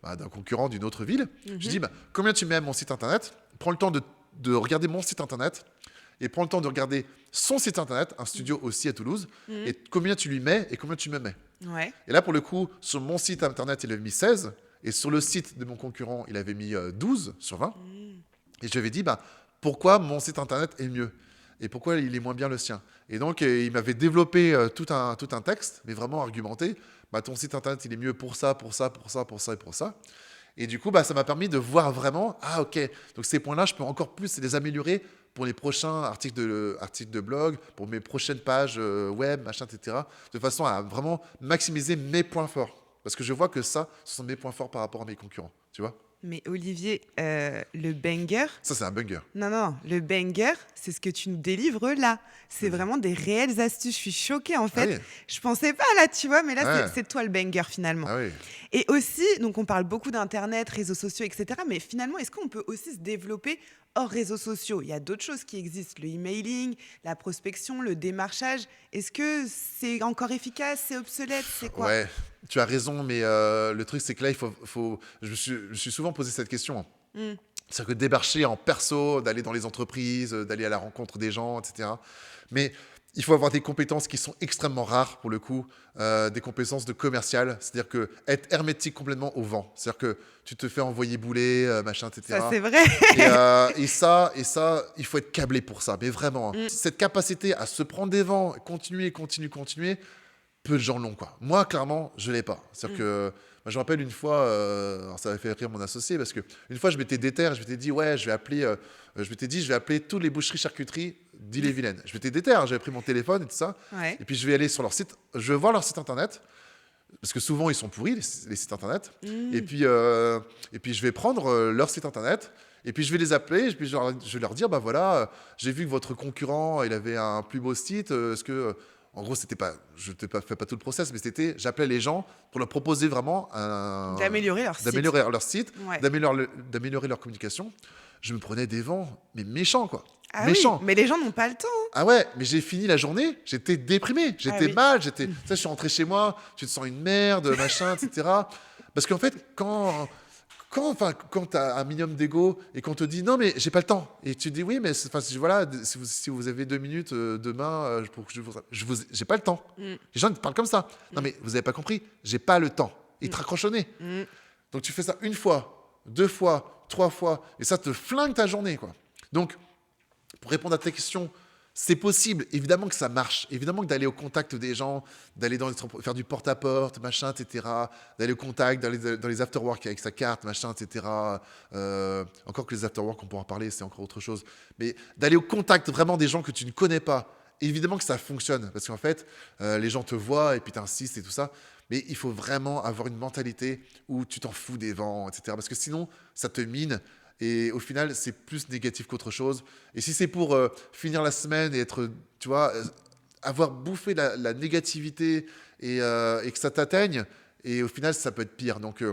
d'un concurrent d'une autre ville. Je Mmh. dis, bah, combien tu mets à mon site internet? Prends le temps de regarder mon site internet et prends le temps de regarder son site internet, un studio aussi à Toulouse, Mmh. et combien tu lui mets et combien tu me mets. Ouais. Et là, pour le coup, sur mon site internet, il avait mis 16, et sur le site de mon concurrent, il avait mis 12 sur 20. Mmh. Et je lui avais dit, bah, pourquoi mon site internet est mieux et pourquoi il est moins bien le sien. Et donc, il m'avait développé tout un texte, mais vraiment argumenté. Bah, ton site internet, il est mieux pour ça, pour ça, pour ça, pour ça et pour ça. Et du coup, bah, ça m'a permis de voir vraiment, ah ok, donc ces points-là, je peux encore plus les améliorer pour les prochains articles de blog, pour mes prochaines pages web, machin, etc. De façon à vraiment maximiser mes points forts. Parce que je vois que ça, ce sont mes points forts par rapport à mes concurrents. Tu vois? Mais Olivier, le banger, Ça, c'est un banger. non, non, le banger, c'est ce que tu nous délivres là. C'est Vas-y. vraiment des réelles astuces. Je suis choquée en Ah fait. oui, Je pensais pas là, tu vois, mais là, ouais. c'est toi le banger finalement. Ah oui. Et aussi, donc on parle beaucoup d'Internet, réseaux sociaux, etc. Mais finalement, est-ce qu'on peut aussi se développer hors réseaux sociaux? Il y a d'autres choses qui existent, le emailing, la prospection, le démarchage. Est-ce que c'est encore efficace, c'est obsolète, c'est quoi? Ouais, tu as raison, mais le truc, c'est que là, je me suis souvent posé cette question. Hmm. C'est que démarcher en perso, d'aller dans les entreprises, d'aller à la rencontre des gens, etc. Mais il faut avoir des compétences qui sont extrêmement rares, pour le coup, des compétences de commercial, c'est-à-dire que être hermétique complètement au vent. C'est-à-dire que tu te fais envoyer bouler, machin, Ça, etc. c'est vrai. Et ça, il faut être câblé pour ça, mais vraiment. Hmm. Cette capacité à se prendre des vents, continuer, peu de gens l'ont, quoi. Moi, clairement, je l'ai pas. C'est-à-dire que moi, je me rappelle une fois, alors ça avait fait rire mon associé parce que une fois, je m'étais déterre, je m'étais dit ouais, je vais appeler toutes les boucheries charcuteries d'Ille-et-Vilaine. Je m'étais déterre, j'avais pris mon téléphone et tout ça, Ouais. et puis je vais aller sur leur site, je vais voir leur site internet parce que souvent ils sont pourris les sites internet, Hmm. et puis je vais prendre leur site internet. Et puis je vais les appeler, et puis je vais leur dire, bah voilà, j'ai vu que votre concurrent, il avait un plus beau site. Est-ce que, en gros, je ne fais pas tout le process, mais j'appelais les gens pour leur proposer vraiment D'améliorer leur site. d'améliorer leur site, Ouais. d'améliorer leur communication. Je me prenais des vents, mais méchants, quoi. Ah oui, Méchants. mais les gens n'ont pas le temps. Ah ouais, mais j'ai fini la journée, j'étais déprimé, j'étais oui. mal, tu sais, je suis rentré chez moi, tu te sens une merde, machin, etc. Parce qu'en fait, quand tu as un minimum d'ego et qu'on te dit non, mais j'ai pas le temps, et tu dis oui, mais voilà, si vous avez 2 minutes demain, pour que j'ai pas le temps. Mm. Les gens te parlent comme ça. Non, mais vous avez pas compris, j'ai pas le temps. Ils te raccrochent au nez. Mm. Donc tu fais ça une fois, 2 fois, 3 fois, et ça te flingue ta journée, quoi. Donc, pour répondre à ta question, c'est possible. Évidemment que ça marche. Évidemment que d'aller au contact des gens, d'aller faire du porte-à-porte, machin, etc. D'aller au contact, dans les after-work avec sa carte, machin, etc. Encore que les after-work, on pourra en parler, c'est encore autre chose. Mais d'aller au contact vraiment des gens que tu ne connais pas, évidemment que ça fonctionne. Parce qu'en fait, les gens te voient et puis tu insistes et tout ça. Mais il faut vraiment avoir une mentalité où tu t'en fous des vents, etc. Parce que sinon, ça te mine. Et au final, c'est plus négatif qu'autre chose. Et si c'est pour finir la semaine et être, tu vois, avoir bouffé la négativité et que ça t'atteigne, et au final, ça peut être pire. Donc,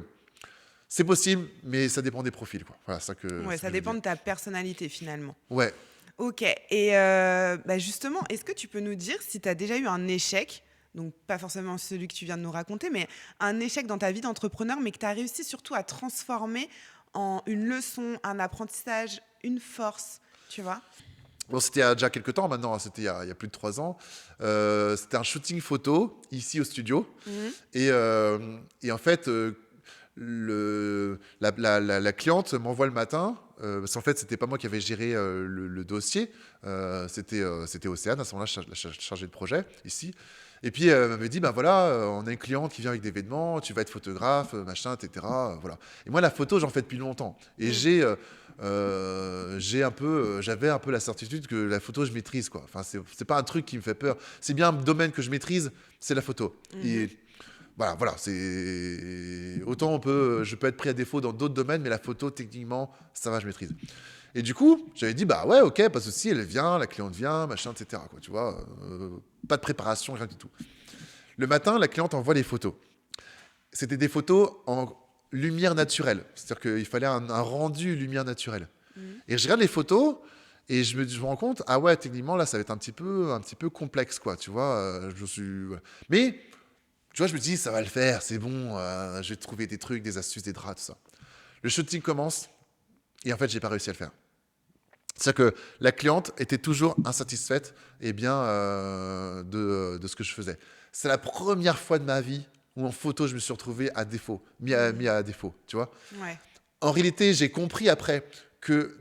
c'est possible, mais ça dépend des profils, quoi. Voilà, ça que. Ouais, ça ça que je dépend veux de ta personnalité finalement. dire. Ouais. Ok. Et bah justement, est-ce que tu peux nous dire si tu as déjà eu un échec, donc pas forcément celui que tu viens de nous raconter, mais un échec dans ta vie d'entrepreneur, mais que tu as réussi surtout à transformer en une leçon, un apprentissage, une force, tu vois? Bon, c'était il y a déjà quelques temps maintenant, hein, c'était il y a plus de 3 ans. C'était un shooting photo ici au studio. Mhm. Et en fait, la cliente m'envoie le matin. Parce qu'en fait, c'était pas moi qui avais géré le dossier. C'était Océane, à ce moment-là, la chargée de projet ici. Et puis, elle m'avait dit, ben voilà, on a une cliente qui vient avec des vêtements, tu vas être photographe, machin, etc. Voilà. Et moi, la photo, j'en fais depuis longtemps. Et j'avais un peu la certitude que la photo, je maîtrise, quoi. Enfin, c'est pas un truc qui me fait peur. C'est bien un domaine que je maîtrise, c'est la photo. Et voilà, c'est autant je peux être pris à défaut dans d'autres domaines, mais la photo, techniquement, ça va, je maîtrise. Et du coup, j'avais dit, bah ouais, ok, pas de souci, elle vient, la cliente vient, machin, etc. Quoi, tu vois, pas de préparation, rien du tout. Le matin, la cliente envoie les photos. C'était des photos lumière naturelle. C'est-à-dire qu'il fallait un rendu lumière naturelle. Mmh. Et je regarde les photos et je me rends compte, ah ouais, techniquement, là, ça va être un petit peu complexe, quoi, tu vois. Ouais. Mais, tu vois, je me dis, ça va le faire, c'est bon, je vais trouver des trucs, des astuces, des draps, tout ça. Le shooting commence et en fait, j'ai pas réussi à le faire. C'est-à-dire que la cliente était toujours insatisfaite de ce que je faisais. C'est la première fois de ma vie où en photo, je me suis retrouvé à défaut, mis à défaut, tu vois. Ouais. En réalité, j'ai compris après que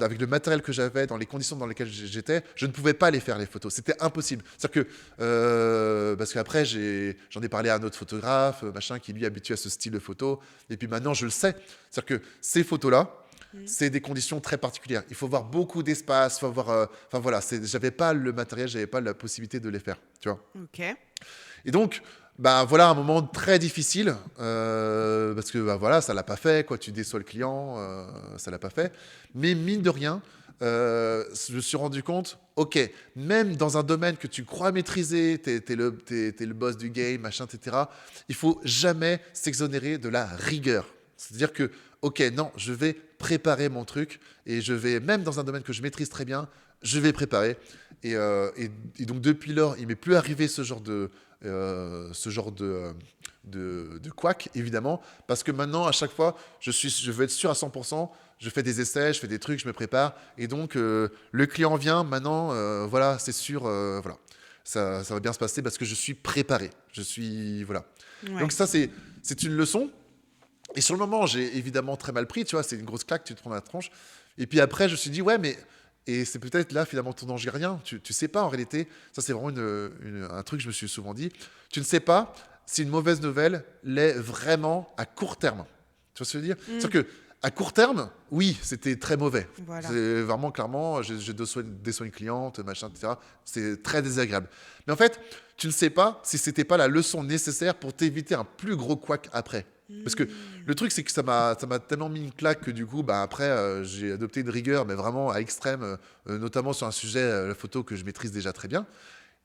avec le matériel que j'avais, dans les conditions dans lesquelles j'étais, je ne pouvais pas les faire, les photos. C'était impossible. C'est-à-dire que, parce qu'après, j'en ai parlé à un autre photographe, machin, qui lui est habitué à ce style de photo. Et puis maintenant, je le sais. C'est-à-dire que ces photos-là, c'est des conditions très particulières. Il faut avoir beaucoup d'espace, il faut avoir... Enfin voilà, j'avais pas le matériel, j'avais pas la possibilité de les faire, tu vois. Ok. Et donc, bah, voilà un moment très difficile, parce que bah, voilà, ça l'a pas fait, quoi, tu déçois le client, ça l'a pas fait. Mais mine de rien, je me suis rendu compte, ok, même dans un domaine que tu crois maîtriser, t'es le boss du game, machin, etc., il faut jamais s'exonérer de la rigueur. C'est-à-dire que, ok, non, je vais préparer mon truc, et je vais, même dans un domaine que je maîtrise très bien, je vais préparer. Et donc depuis lors, il m'est plus arrivé ce genre de couac, évidemment, parce que maintenant, à chaque fois, je veux être sûr à 100%, je fais des essais, je fais des trucs, je me prépare, et donc le client vient, maintenant, voilà, c'est sûr, voilà, ça va bien se passer parce que je suis préparé, voilà. Ouais. Donc ça, c'est une leçon, et sur le moment, j'ai évidemment très mal pris, tu vois, c'est une grosse claque, tu te prends la tronche, et puis après, je me suis dit, ouais, mais... Et c'est peut-être là, finalement, ton danger rien. Tu sais pas, en réalité, ça c'est vraiment un truc que je me suis souvent dit, tu ne sais pas si une mauvaise nouvelle l'est vraiment à court terme. Tu vois ce que je veux dire ? C'est-à-dire qu'à court terme, oui, c'était très mauvais. Voilà. C'est vraiment, clairement, j'ai déçu une cliente, machin, etc. C'est très désagréable. Mais en fait, tu ne sais pas si c'était pas la leçon nécessaire pour t'éviter un plus gros couac après. Parce que le truc, c'est que ça m'a tellement mis une claque que du coup, bah, après, j'ai adopté une rigueur, mais vraiment à extrême, notamment sur un sujet, la photo, que je maîtrise déjà très bien.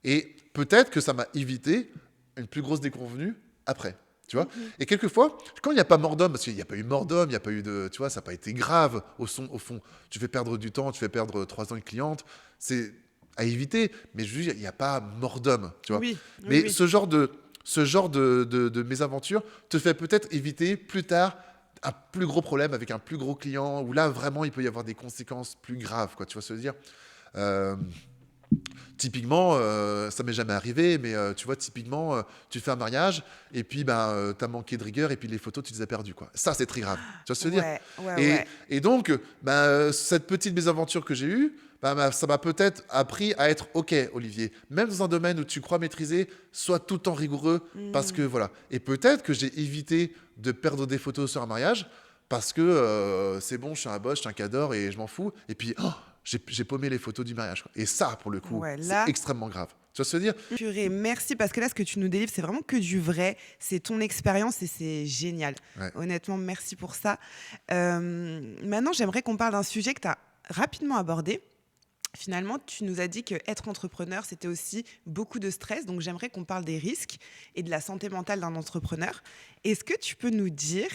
Et peut-être que ça m'a évité une plus grosse déconvenue après. Tu vois. Et quelquefois, quand il n'y a pas mort d'homme, parce qu'il n'y a pas eu mort d'homme, il n'y a pas eu de... Tu vois, ça n'a pas été grave au fond. Tu fais perdre du temps, tu fais perdre 3 ans une cliente. C'est à éviter, mais je veux dire, il n'y a pas mort d'homme, tu vois. Oui. Mais Oui. ce genre de mésaventure te fait peut-être éviter plus tard un plus gros problème avec un plus gros client, où là, vraiment, il peut y avoir des conséquences plus graves, quoi, tu vois ce que je veux dire. Typiquement, ça m'est jamais arrivé, mais tu vois, typiquement, tu fais un mariage, et puis ben, tu as manqué de rigueur, et puis les photos, tu les as perdues, quoi. Ça, c'est très grave, tu vois ce que je veux dire. Et donc, ben, cette petite mésaventure que j'ai eue, bah, ça m'a peut-être appris à être OK, Olivier. Même dans un domaine où tu crois maîtriser, sois tout le temps rigoureux, parce que voilà. Et peut-être que j'ai évité de perdre des photos sur un mariage, parce que c'est bon, je suis un boss, je suis un cador, et je m'en fous. Et puis, j'ai paumé les photos du mariage, quoi. Et ça, pour le coup, c'est extrêmement grave. Tu vois ce que je veux dire ? Purée, merci, parce que là, ce que tu nous délivres, c'est vraiment que du vrai. C'est ton expérience et c'est génial. Ouais. Honnêtement, merci pour ça. Maintenant, j'aimerais qu'on parle d'un sujet que tu as rapidement abordé. Finalement, tu nous as dit qu'être entrepreneur, c'était aussi beaucoup de stress. Donc, j'aimerais qu'on parle des risques et de la santé mentale d'un entrepreneur. Est-ce que tu peux nous dire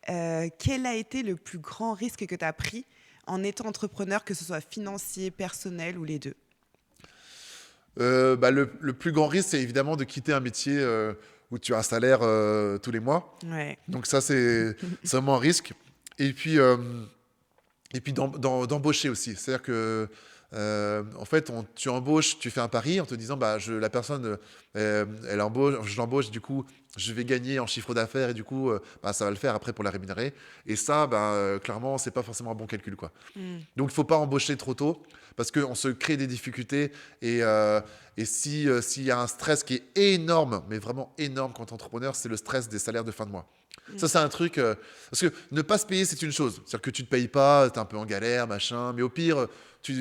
quel a été le plus grand risque que tu as pris en étant entrepreneur, que ce soit financier, personnel ou les deux ? Bah, le plus grand risque, c'est évidemment de quitter un métier où tu as un salaire tous les mois. Ouais. Donc ça, c'est vraiment un risque. Et puis d'embaucher aussi. C'est-à-dire que, en fait, tu embauches, tu fais un pari en te disant, bah, la personne, elle embauche, je l'embauche, du coup, je vais gagner en chiffre d'affaires, et du coup, bah, ça va le faire après pour la rémunérer. Et ça, bah, clairement, c'est pas forcément un bon calcul, quoi. Donc, il faut pas embaucher trop tôt, parce qu'on se crée des difficultés. Et s'il y a un stress qui est énorme, mais vraiment énorme quand tu es entrepreneur, c'est le stress des salaires de fin de mois. Ça, c'est un truc... parce que ne pas se payer, c'est une chose. C'est-à-dire que tu ne te payes pas, tu es un peu en galère, machin. Mais au pire, tu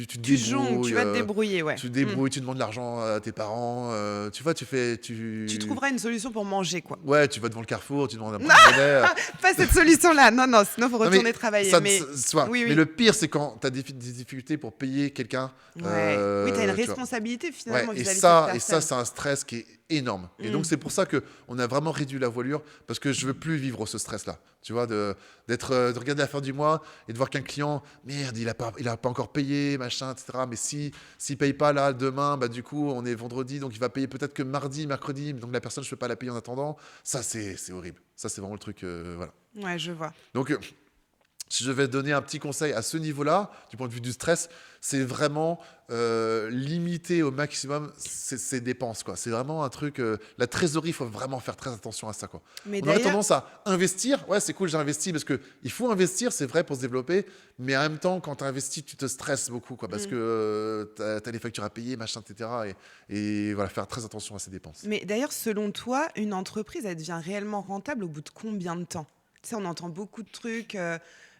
te débrouilles. Tu vas te débrouiller, ouais. Tu te débrouilles, tu demandes de l'argent à tes parents. Tu vois, Tu trouveras une solution pour manger, quoi. Ouais, tu vas devant le Carrefour, tu demandes un porte-monnaie. Pas cette solution-là. Non, sinon, il faut retourner travailler. Mais le pire, c'est quand tu as des difficultés pour payer quelqu'un. Ouais. Oui, tu as une responsabilité, finalement, ouais, vis-à-vis de cette personne. Et ça, c'est un stress qui est énorme. Et donc, c'est pour ça qu'on a vraiment réduit la voilure, parce que je veux plus vivre ce stress-là. Tu vois, de regarder la fin du mois et de voir qu'un client, merde, il a pas encore payé, machin, etc. Mais s'il paye pas là, demain, bah, du coup, on est vendredi, donc il va payer peut-être que mardi, mercredi, donc la personne, je peux pas la payer en attendant. Ça, c'est horrible. Ça, c'est vraiment le truc, voilà. Ouais, je vois. Donc, si je vais donner un petit conseil à ce niveau-là, du point de vue du stress, c'est vraiment limiter au maximum ses dépenses, quoi. C'est vraiment un truc... la trésorerie, il faut vraiment faire très attention à ça, quoi. Mais On aurait d'ailleurs, tendance à investir. Ouais, c'est cool, j'ai investi, parce qu'il faut investir, c'est vrai, pour se développer. Mais en même temps, quand tu investis, tu te stresses beaucoup, quoi, parce que tu as les factures à payer, machin, etc. Et voilà, faire très attention à ses dépenses. mais d'ailleurs, selon toi, une entreprise, elle devient réellement rentable au bout de combien de temps? Tu sais, on entend beaucoup de trucs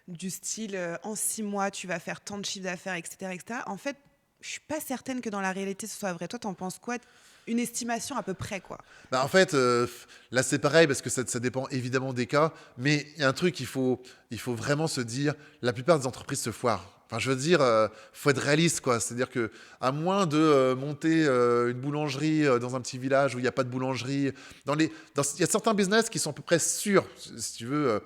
du style en 6 mois, tu vas faire tant de chiffre d'affaires, etc., etc. En fait, je suis pas certaine que dans la réalité, ce soit vrai. Toi, t'en penses quoi? Une estimation à peu près, quoi. Bah, en fait, là c'est pareil parce que ça dépend évidemment des cas, mais il y a un truc, il faut vraiment se dire, la plupart des entreprises se foirent. Enfin, je veux dire, faut être réaliste, quoi. C'est-à-dire que, à moins de monter une boulangerie dans un petit village où il n'y a pas de boulangerie, il y a certains business qui sont à peu près sûrs. Si tu veux,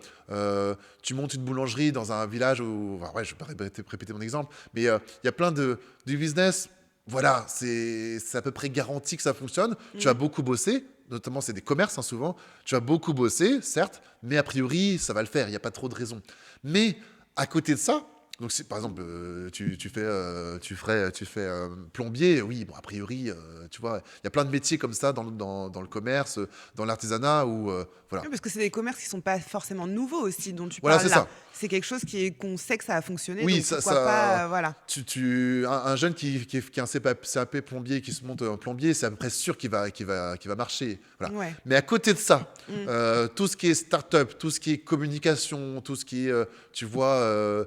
tu montes une boulangerie dans un village où, enfin, ouais, je ne vais pas répéter mon exemple, mais il y a plein de business. Voilà, c'est à peu près garanti que ça fonctionne. Tu vas beaucoup bosser, notamment c'est des commerces, hein, souvent. Tu vas beaucoup bosser, certes, mais a priori, ça va le faire. Il n'y a pas trop de raisons. Mais à côté de ça, donc par exemple, tu fais plombier, oui, bon, a priori, tu vois, il y a plein de métiers comme ça dans le commerce, dans l'artisanat, où, voilà. Oui, parce que c'est des commerces qui sont pas forcément nouveaux aussi, dont tu Voilà, parles c'est là. ça. C'est quelque chose qu'on sait que ça a fonctionné, Oui, donc pourquoi pas, voilà. un jeune qui a un CAP plombier, qui se monte en plombier, c'est à peu près sûr qu'il va marcher. Voilà. Ouais. Mais à côté de ça, Mm. tout ce qui est start-up, tout ce qui est communication, tout ce qui est, tu vois,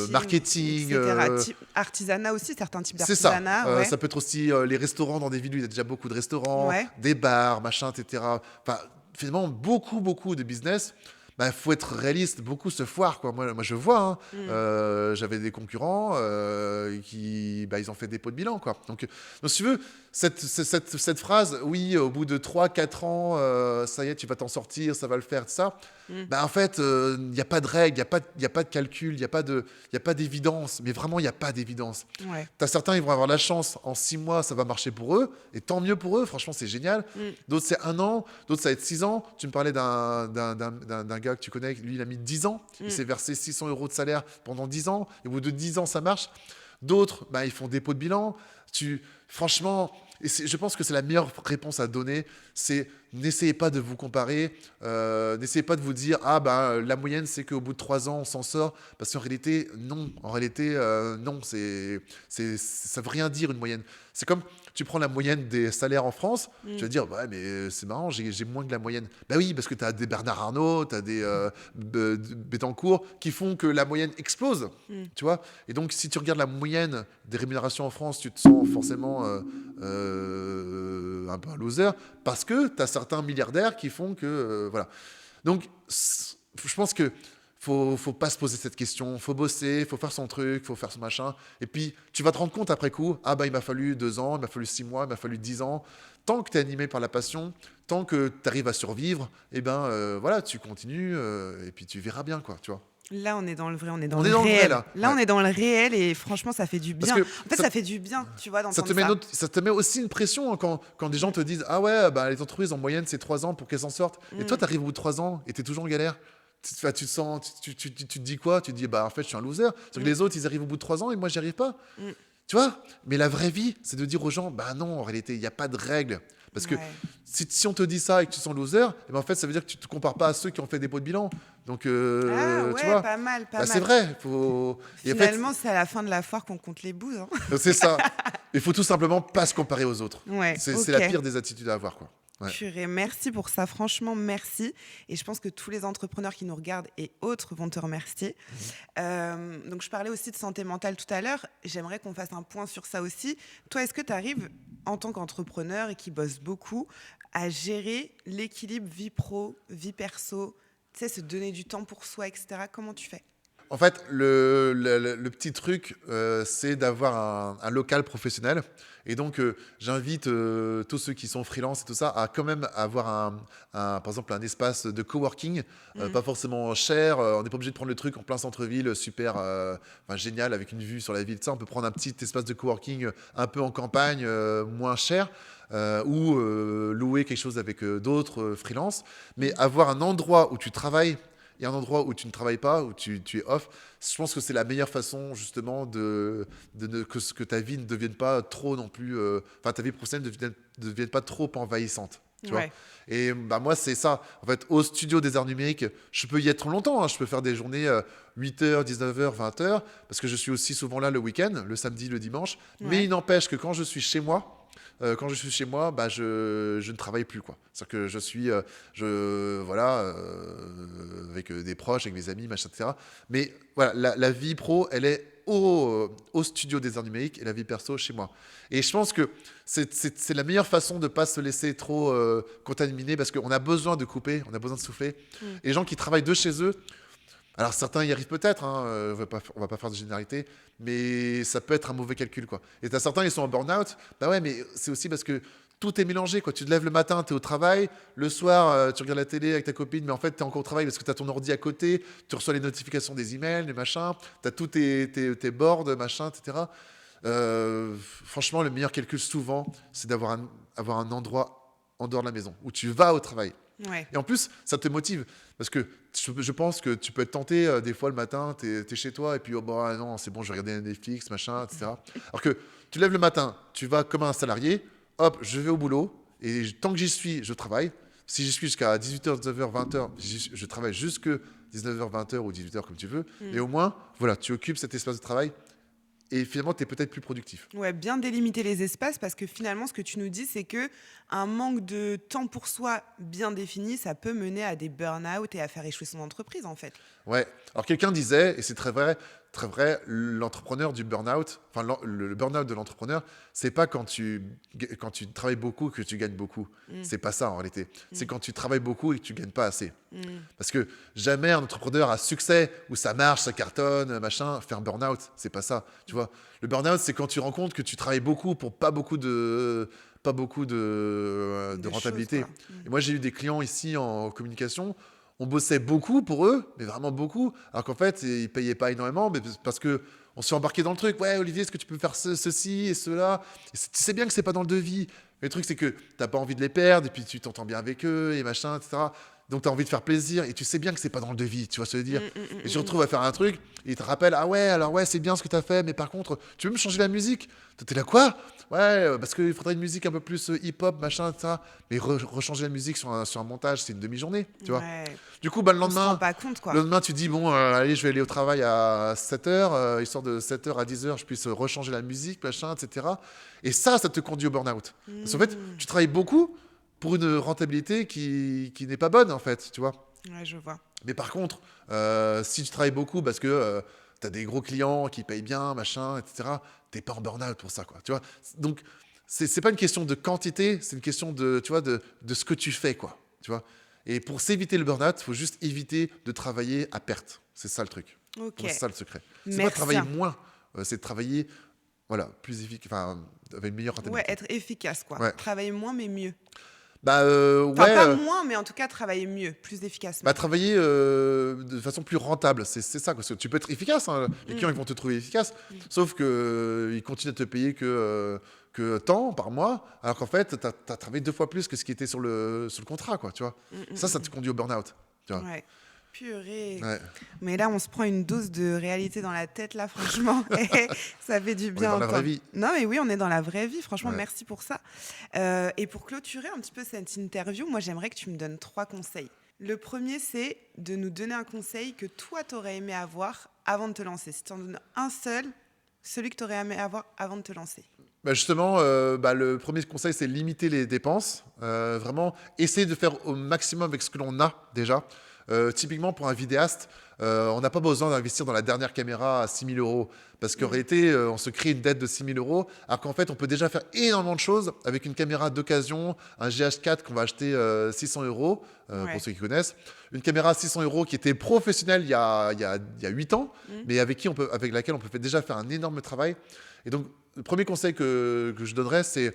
marketing, etc. Artisanat aussi, certains types c'est ça. d'artisanat, ouais. Ça peut être aussi les restaurants dans des villes où il y a déjà beaucoup de restaurants, Ouais. des bars, machin, etc. Enfin, finalement, beaucoup de business. Bah, faut être réaliste, beaucoup se foirent, quoi. Moi, je vois, hein, j'avais des concurrents qui, bah, ils ont fait des pots de bilan, quoi. Donc si tu veux, cette phrase, oui, au bout de 3-4 ans, ça y est, tu vas t'en sortir, ça va le faire, tout ça. Bah, en fait, il n'y a pas de règle, il n'y a pas de calcul, il n'y a pas d'évidence. Mais vraiment, il n'y a pas d'évidence. Ouais. T'as certains, ils vont avoir la chance, en 6 mois, ça va marcher pour eux, et tant mieux pour eux, franchement, c'est génial. D'autres, c'est 1 an, d'autres, ça va être 6 ans. Tu me parlais d'un gars que tu connais, lui, il a mis 10 ans, il s'est versé 600 € de salaire pendant 10 ans, et au bout de 10 ans, ça marche. D'autres, bah, ils font dépôt de bilan. Franchement, je pense que c'est la meilleure réponse à donner, c'est n'essayez pas de vous comparer, n'essayez pas de vous dire ah bah la moyenne c'est qu'au bout de 3 ans on s'en sort, parce qu'en réalité non, non, ça veut rien dire une moyenne. C'est comme tu prends la moyenne des salaires en France, tu vas dire ouais mais c'est marrant, j'ai moins que la moyenne. Bah oui, parce que tu as des Bernard Arnault, tu as des Bettencourt qui font que la moyenne explose, tu vois. Et donc si tu regardes la moyenne des rémunérations en France, tu te sens forcément un peu un loser, parce que tu as certains milliardaires qui font que voilà. Donc je pense que faut pas se poser cette question, faut bosser, faut faire son truc, faut faire son machin, et puis tu vas te rendre compte après coup, ah bah il m'a fallu 2 ans, il m'a fallu 6 mois, il m'a fallu 10 ans. Tant que tu es animé par la passion, tant que tu arrives à survivre, et ben voilà, tu continues, et puis tu verras bien, quoi, tu vois. Là, on est dans le vrai, on est dans On le est dans le vrai, réel. là. Là, on Ouais. est dans le réel et franchement, ça fait du Parce bien. que En fait, ça fait du bien, tu vois, ça d'entendre te met ça. ça te met aussi une pression, hein, quand des gens te disent ah ouais, bah, les entreprises en moyenne c'est 3 ans pour qu'elles s'en sortent. Et toi, tu arrives au bout de 3 ans et tu es toujours en galère. Tu te sens, tu te dis quoi? Tu te dis bah en fait je suis un loser. C'est que les autres ils arrivent au bout de 3 ans et moi j'y arrive pas. Tu vois? Mais la vraie vie, c'est de dire aux gens bah non, en réalité il n'y a pas de règle. Parce que Ouais. si on te dit ça et que tu te sens loser, et ben en fait ça veut dire que tu te compares pas à ceux qui ont fait des pots de bilan. Donc Ah tu ouais, vois? pas mal, pas Bah, mal. c'est vrai. Et en fait, Finalement, c'est à la fin de la foire qu'on compte les bouses, hein. c'est ça. Il faut tout simplement pas se comparer aux autres. Ouais, C'est la ok. pire des attitudes à avoir, quoi. Ouais. Purée, merci pour ça, franchement, merci. Et je pense que tous les entrepreneurs qui nous regardent et autres vont te remercier. Donc, je parlais aussi de santé mentale tout à l'heure. J'aimerais qu'on fasse un point sur ça aussi. Toi, est-ce que tu arrives, en tant qu'entrepreneur et qui bosse beaucoup, à gérer l'équilibre vie pro, vie perso, tu sais, se donner du temps pour soi, etc. Comment tu fais? en fait, le petit truc, c'est d'avoir un local professionnel. Et donc, j'invite tous ceux qui sont freelance et tout ça à quand même avoir par exemple, un espace de coworking, Mmh. pas forcément cher. On n'est pas obligé de prendre le truc en plein centre-ville, super enfin, génial, avec une vue sur la ville. Ça, on peut prendre un petit espace de coworking un peu en campagne, moins cher. Ou louer quelque chose avec d'autres freelance, mais Mmh. avoir un endroit où tu travailles et un endroit où tu ne travailles pas, où tu es off, je pense que c'est la meilleure façon justement que ta vie ne devienne pas trop non plus, enfin ta vie professionnelle ne devienne pas trop envahissante. Tu vois. Ouais. Et bah, moi, c'est ça. En fait, au studio des arts numériques, je peux y être longtemps, hein. Je peux faire des journées 8h, 19h, 20h, parce que je suis aussi souvent là le week-end, le samedi, le dimanche. Mais Ouais. il n'empêche que quand je suis chez moi, bah, je ne travaille plus, quoi. C'est-à-dire que je suis, voilà, avec des proches, avec mes amis, machin, etc. Mais voilà, la vie pro, elle est au studio des arts numériques et la vie perso chez moi. Et je pense que c'est la meilleure façon de ne pas se laisser trop contaminer parce qu'on a besoin de couper, on a besoin de souffler. Mmh. Et les gens qui travaillent de chez eux, alors certains y arrivent peut-être, hein, on va pas faire de généralité, mais ça peut être un mauvais calcul, quoi. Et t'as certains, ils sont en burn-out, bah ouais, mais c'est aussi parce que tout est mélangé, quoi. Tu te lèves le matin, tu es au travail, le soir, tu regardes la télé avec ta copine, mais en fait, tu es encore au travail parce que tu as ton ordi à côté, tu reçois les notifications des emails, les machins, tu as tous tes boards, machin, etc. Franchement, le meilleur calcul, souvent, c'est avoir un endroit en dehors de la maison, où tu vas au travail. Ouais. Et en plus, ça te motive. Parce que je pense que tu peux être tenté des fois le matin, tu es chez toi et puis oh, bah, non, c'est bon, je vais regarder Netflix, machin, etc. Alors que tu lèves le matin, tu vas comme un salarié, hop, je vais au boulot et tant que j'y suis, je travaille. Si j'y suis jusqu'à 18h, 19h, 20h, je travaille jusque 19h, 20h ou 18h comme tu veux. Mmh. Et au moins, voilà, tu occupes cet espace de travail et finalement, tu es peut-être plus productif. Ouais, bien délimiter les espaces parce que finalement, ce que tu nous dis, c'est que un manque de temps pour soi bien défini, ça peut mener à des burn-out et à faire échouer son entreprise, en fait. Ouais. Alors quelqu'un disait, et c'est très vrai, l'entrepreneur du burn-out, enfin le burn-out de l'entrepreneur, c'est pas quand tu travailles beaucoup que tu gagnes beaucoup. Mmh. C'est pas ça en réalité. C'est Mmh. quand tu travailles beaucoup et que tu gagnes pas assez. Mmh. Parce que jamais un entrepreneur à succès où ça marche, ça cartonne, machin, fait un burn-out. C'est pas ça. Tu vois. Le burn-out, c'est quand tu rends compte que tu travailles beaucoup pour pas beaucoup de De choses, rentabilité. quoi. Mmh. Et moi, j'ai eu des clients ici en communication. On bossait beaucoup pour eux, mais vraiment beaucoup. Alors qu'en fait, ils payaient pas énormément, mais parce que on s'est embarqué dans le truc. Ouais, Olivier, est-ce que tu peux faire ceci et cela? Tu sais bien que c'est pas dans le devis. Mais le truc, c'est que t'as pas envie de les perdre, et puis tu t'entends bien avec eux, et machin, etc. Donc tu as envie de faire plaisir, et tu sais bien que c'est pas dans le devis, tu vois ce que je veux dire. Mmh, mmh, mmh, Et tu te mmh, mmh. retrouves à faire un truc, et ils te rappellent, ah ouais, alors ouais, c'est bien ce que tu as fait, mais par contre, tu veux me changer la musique? T'es là, quoi? Ouais, parce qu'il faudrait une musique un peu plus hip-hop, machin, etc. Mais rechanger la musique sur un montage, c'est une demi-journée, tu vois. Ouais. Du coup, bah, On se rend pas compte, le quoi. lendemain, tu dis, bon, allez, je vais aller au travail à 7h, histoire de 7h à 10h, je puisse rechanger la musique, machin, etc. Et ça te conduit au burn-out. Parce qu'en fait, Mmh. tu travailles beaucoup pour une rentabilité qui n'est pas bonne, en fait, tu vois. Ouais, je vois. Mais par contre, si tu travailles beaucoup parce que tu as des gros clients qui payent bien, machin, etc., t'es pas en burn-out pour ça, quoi. Tu vois. Donc, c'est pas une question de quantité, c'est une question de, tu vois, de ce que tu fais, quoi. Tu vois. Et pour s'éviter le burn-out, il faut juste éviter de travailler à perte. C'est ça le truc. Ok. Moi, c'est ça le secret. C'est pas de Merci. travailler moins, c'est de travailler voilà, plus efficace, enfin, avec une meilleure Ouais, rentabilité. être efficace, quoi. Ouais. Travailler moins, mais mieux. Bah Enfin, ouais. pas moins, mais en tout cas, travailler mieux, plus efficacement. Bah, travailler de façon plus rentable, c'est ça. Parce que tu peux être efficace, hein, les clients ils vont te trouver efficace, sauf qu'ils continuent à te payer que tant par mois, alors qu'en fait, tu as travaillé 2 fois plus que ce qui était sur le contrat, quoi, tu vois. Mm, mm, Ça te conduit au burn-out. Tu vois. Ouais. Purée. Ouais. Mais là, on se prend une dose de réalité dans la tête, là, franchement. Ça fait du On est bien. dans la vraie entendre. vie. Non, mais oui, on est dans la vraie vie. Franchement, Ouais. merci pour ça. Et pour clôturer un petit peu cette interview, moi, j'aimerais que tu me donnes 3 conseils. Le premier, c'est de nous donner un conseil que toi, tu aurais aimé avoir avant de te lancer. Si tu en donnes un seul, celui que tu aurais aimé avoir avant de te lancer. Bah justement, le premier conseil, c'est limiter les dépenses. Vraiment, essayer de faire au maximum avec ce que l'on a déjà. Typiquement, pour un vidéaste, on n'a pas besoin d'investir dans la dernière caméra à 6 000 euros. Parce qu'en réalité, on se crée une dette de 6 000 euros, alors qu'en fait, on peut déjà faire énormément de choses avec une caméra d'occasion, un GH4 qu'on va acheter 600 euros, pour ceux qui connaissent. Une caméra à 600 euros qui était professionnelle il y a 8 ans, mais avec laquelle on peut déjà faire un énorme travail. Et donc, le premier conseil que je donnerais, c'est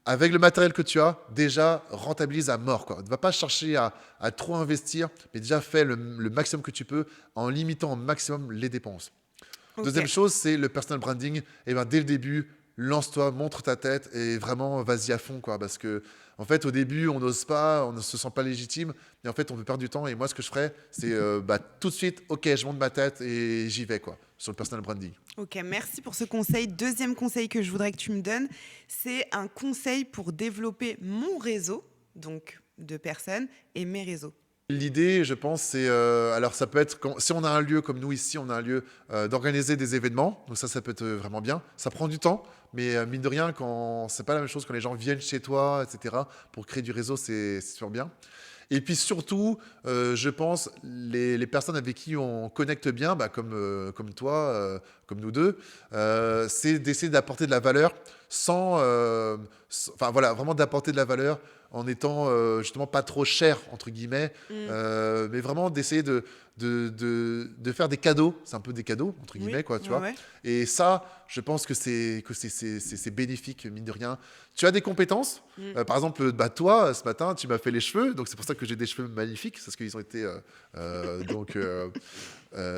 avec le matériel que tu as, déjà rentabilise à mort, quoi. Ne va pas chercher à trop investir, mais déjà fais le maximum que tu peux en limitant au maximum les dépenses. Deuxième Ok. chose, c'est le personal branding. Et ben, dès le début, lance-toi, montre ta tête et vraiment vas-y à fond, quoi. Parce que en fait, au début, on n'ose pas, on ne se sent pas légitime, et en fait, on peut perdre du temps. Et moi, ce que je ferais, c'est tout de suite, ok, je monte ma tête et j'y vais, quoi, sur le personal branding. Ok, merci pour ce conseil. Deuxième conseil que je voudrais que tu me donnes, c'est un conseil pour développer mon réseau, donc de personnes, et mes réseaux. L'idée, je pense, c'est alors ça peut être si on a un lieu comme nous ici, on a un lieu d'organiser des événements. Donc ça peut être vraiment bien. Ça prend du temps, mais mine de rien, quand c'est pas la même chose quand les gens viennent chez toi, etc. Pour créer du réseau, c'est super bien. Et puis surtout, je pense, les personnes avec qui on connecte bien, comme toi, comme nous deux, c'est d'essayer d'apporter de la valeur enfin voilà, vraiment d'apporter de la valeur en étant justement pas trop cher, entre guillemets, Mm. mais vraiment d'essayer de faire des cadeaux, c'est un peu des cadeaux, entre Oui, guillemets, quoi, tu ouais, vois. ouais. Et ça, je pense que c'est bénéfique, mine de rien. Tu as des compétences. Mm. Par exemple, toi, ce matin, tu m'as fait les cheveux, donc c'est pour ça que j'ai des cheveux magnifiques, parce qu'ils ont été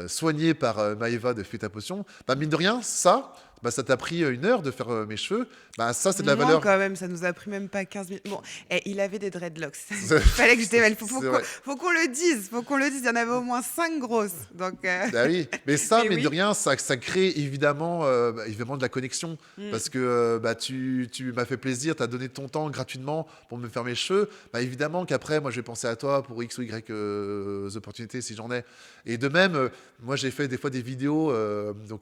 soignés par Maëva de Fais ta potion. Bah, mine de rien, ça t'a pris 1 heure de faire mes cheveux. Bah, ça, c'est de la Moins valeur. quand même, ça nous a pris même pas 15 minutes. Bon, il avait des dreadlocks. C'est Il fallait que je démêle. Faut c'est vrai. faut qu'on le dise. Faut qu'on le dise. Il y en avait au moins 5 grosses. Donc, Bah oui, mais ça, mais mine de oui. rien, ça crée évidemment de la connexion. Mm. Parce que tu m'as fait plaisir, tu as donné ton temps gratuitement pour me faire mes cheveux. Bah, évidemment qu'après, moi, je vais penser à toi pour X ou Y opportunités si j'en ai. Et de même, moi, j'ai fait des fois des vidéos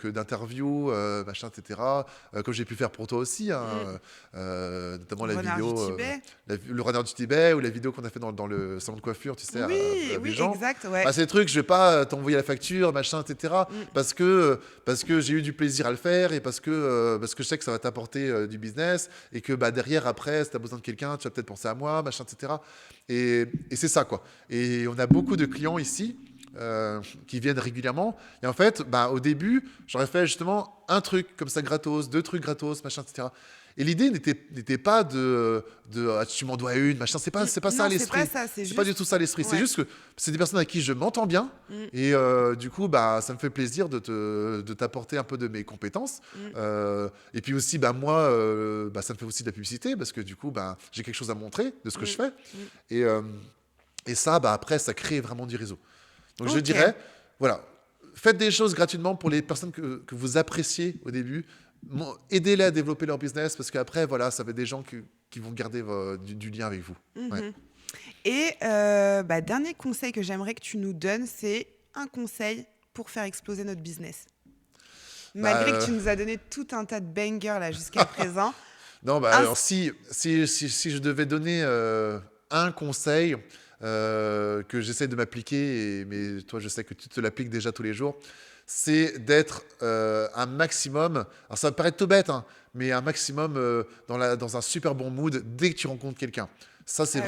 d'interviews, machin, etc. Comme j'ai pu faire pour toi aussi, hein, Mm. notamment la Renard du vidéo, Tibet. le renard du Tibet ou la vidéo qu'on a fait dans le salon de coiffure, tu sais, Oui, à oui, Béjean. exact, ouais. Bah, ces trucs, je vais pas t'envoyer la facture, machin, etc. Mm. Parce que j'ai eu du plaisir à le faire et parce que je sais que ça va t'apporter du business et que derrière, après, si tu as besoin de quelqu'un, tu vas peut-être penser à moi, machin, etc. Et c'est ça, quoi. Et on a beaucoup de clients ici qui viennent régulièrement. Et en fait, au début, j'aurais fait justement un truc comme ça gratos, 2 trucs gratos, machin, etc. Et l'idée n'était pas ah, tu m'en dois une, machin. C'est pas ça Non, c'est pas l'esprit. ça. C'est C'est pas juste. du tout ça l'esprit. C'est Ouais. juste que c'est des personnes avec qui je m'entends bien. Mm. Et du coup, ça me fait plaisir de t'apporter un peu de mes compétences. Mm. Et puis aussi, moi, ça me fait aussi de la publicité parce que du coup, j'ai quelque chose à montrer de ce que Mm. je fais. Mm. Et, euh, et ça, après, ça crée vraiment du réseau. Donc je Ok. dirais, voilà, faites des choses gratuitement pour les personnes que vous appréciez au début. Aidez-les à développer leur business parce qu'après, voilà, ça va être des gens qui vont garder du lien avec vous. Ouais. Mhm. Et dernier conseil que j'aimerais que tu nous donnes, c'est un conseil pour faire exploser notre business. Bah, Malgré que tu nous as donné tout un tas de bangers là jusqu'à présent. non, Un- alors si je devais donner un conseil que j'essaie de m'appliquer, mais toi, je sais que tu te l'appliques déjà tous les jours, c'est d'être un maximum, alors ça va paraître tout bête, hein, mais un maximum dans un super bon mood dès que tu rencontres quelqu'un. Ça, Ah oui.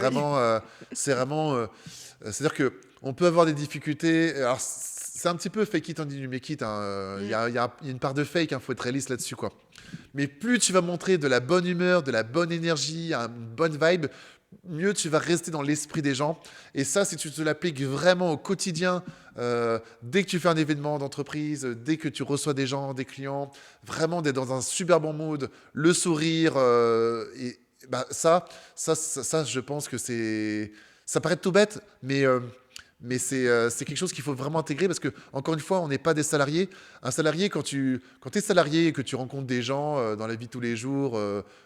c'est-à-dire que on peut avoir des difficultés. Alors, c'est un petit peu fake it until you make it, hein. Il y a, il y a une part de fake, il faut être réaliste là-dessus, quoi. Mais plus tu vas montrer de la bonne humeur, de la bonne énergie, une bonne vibe, mieux tu vas rester dans l'esprit des gens. Et ça, si tu te l'appliques vraiment au quotidien, dès que tu fais un événement d'entreprise, dès que tu reçois des gens, des clients, vraiment d'être dans un super bon mood, le sourire, je pense que ça paraît tout bête, mais c'est quelque chose qu'il faut vraiment intégrer parce que, encore une fois, on n'est pas des salariés. Un salarié, quand tu es salarié et que tu rencontres des gens dans la vie de tous les jours,